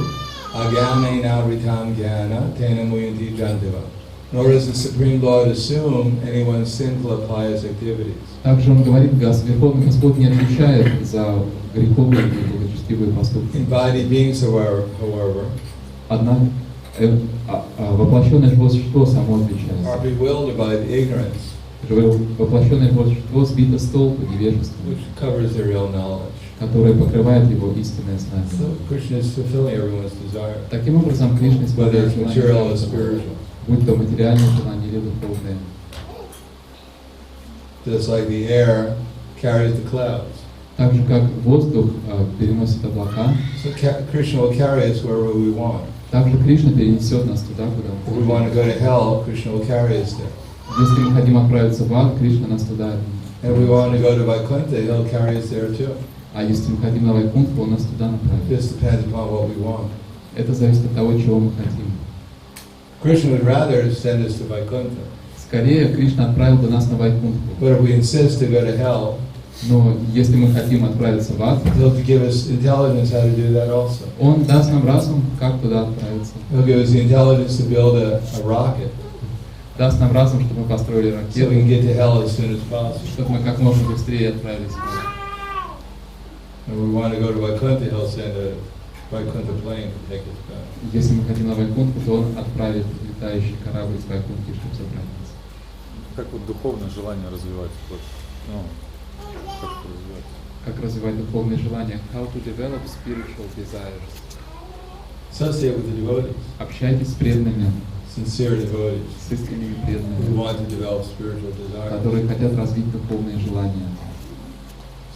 S3: agyane na vritam gyana, tena muyanti jantiva. Nor does the Supreme Lord assume anyone's sinful or pious activities.
S2: Также он говорит, Верховный Господь не отвечает за греховные или благочестивые поступки.
S3: Embodied beings, however,
S2: Однако воплощенное живое существо само
S3: are
S2: отвечает.
S3: bewildered by the ignorance
S2: Воплощенное живое существо сбито с толку невежеством,
S3: which covers their real knowledge.
S2: которое покрывает его истинное
S3: So
S2: знание.
S3: Krishna is fulfilling everyone's desire,
S2: Таким образом, Кришна
S3: whether
S2: исполняет
S3: it's material or
S2: желание,
S3: spiritual.
S2: будь то материальное желание или духовное.
S3: Just like the air carries the clouds.
S2: Так же, как воздух переносит облака,
S3: So Krishna will carry us wherever we want.
S2: так же Кришна перенесет нас туда, куда
S3: If we
S2: он
S3: want to
S2: хочет.
S3: go to hell, Krishna will carry us there.
S2: Если мы хотим отправиться в ад, Кришна нас туда.
S3: And if we want to go to Vaikuntha, he'll carry us there too.
S2: А если мы хотим на Вайкунтху, он нас туда
S3: It
S2: направит.
S3: just depends upon what we want.
S2: Это зависит от того, чего мы хотим.
S3: Krishna would rather send us to Vaikuntha.
S2: Скорее, Кришна отправил бы нас на Вайкунтху.
S3: But if we insist to go to hell,
S2: Но если мы хотим отправиться в ад,
S3: he'll give us intelligence how to do that also.
S2: он даст нам разум, как туда отправиться.
S3: He'll give us the intelligence to build a rocket
S2: Даст нам разум, чтобы мы построили
S3: so we can
S2: ракету,
S3: get to hell as soon as possible.
S2: чтобы мы как можно быстрее отправились в ад.
S3: If we want to go to Vaikuntha, he'll send a Vaikuntha plane to take us back.
S2: Если мы хотим на Вайкунтху, то он отправит летающий корабль с Вайкунтхи, чтобы забрать нас.
S6: Как вот духовное желание развивать? Вот, ну, как это развивать?
S2: Как развивать духовные желания? How to develop spiritual desires.
S3: Associate with the devotees,
S2: Общайтесь с преданными,
S3: sincere devotees
S2: с искренними
S3: who
S2: преданными,
S3: want to develop spiritual desires.
S2: которые хотят развить духовные желания.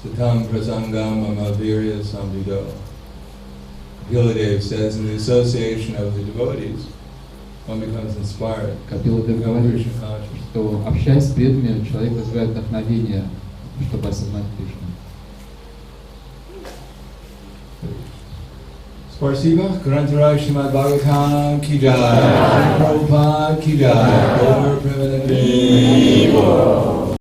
S3: Satam prasangam amavirya samvido. Kapila says, in the association of the devotees, one becomes inspired,
S2: Капиладев
S3: become
S2: говорит,
S3: Krishna conscious.
S2: что общаясь с преданными, человек развивает вдохновение, чтобы осознать Кришну.
S3: Spasiba, Grantaraj Srimad Bhagavatam ki jai, Prabhupada ki jai,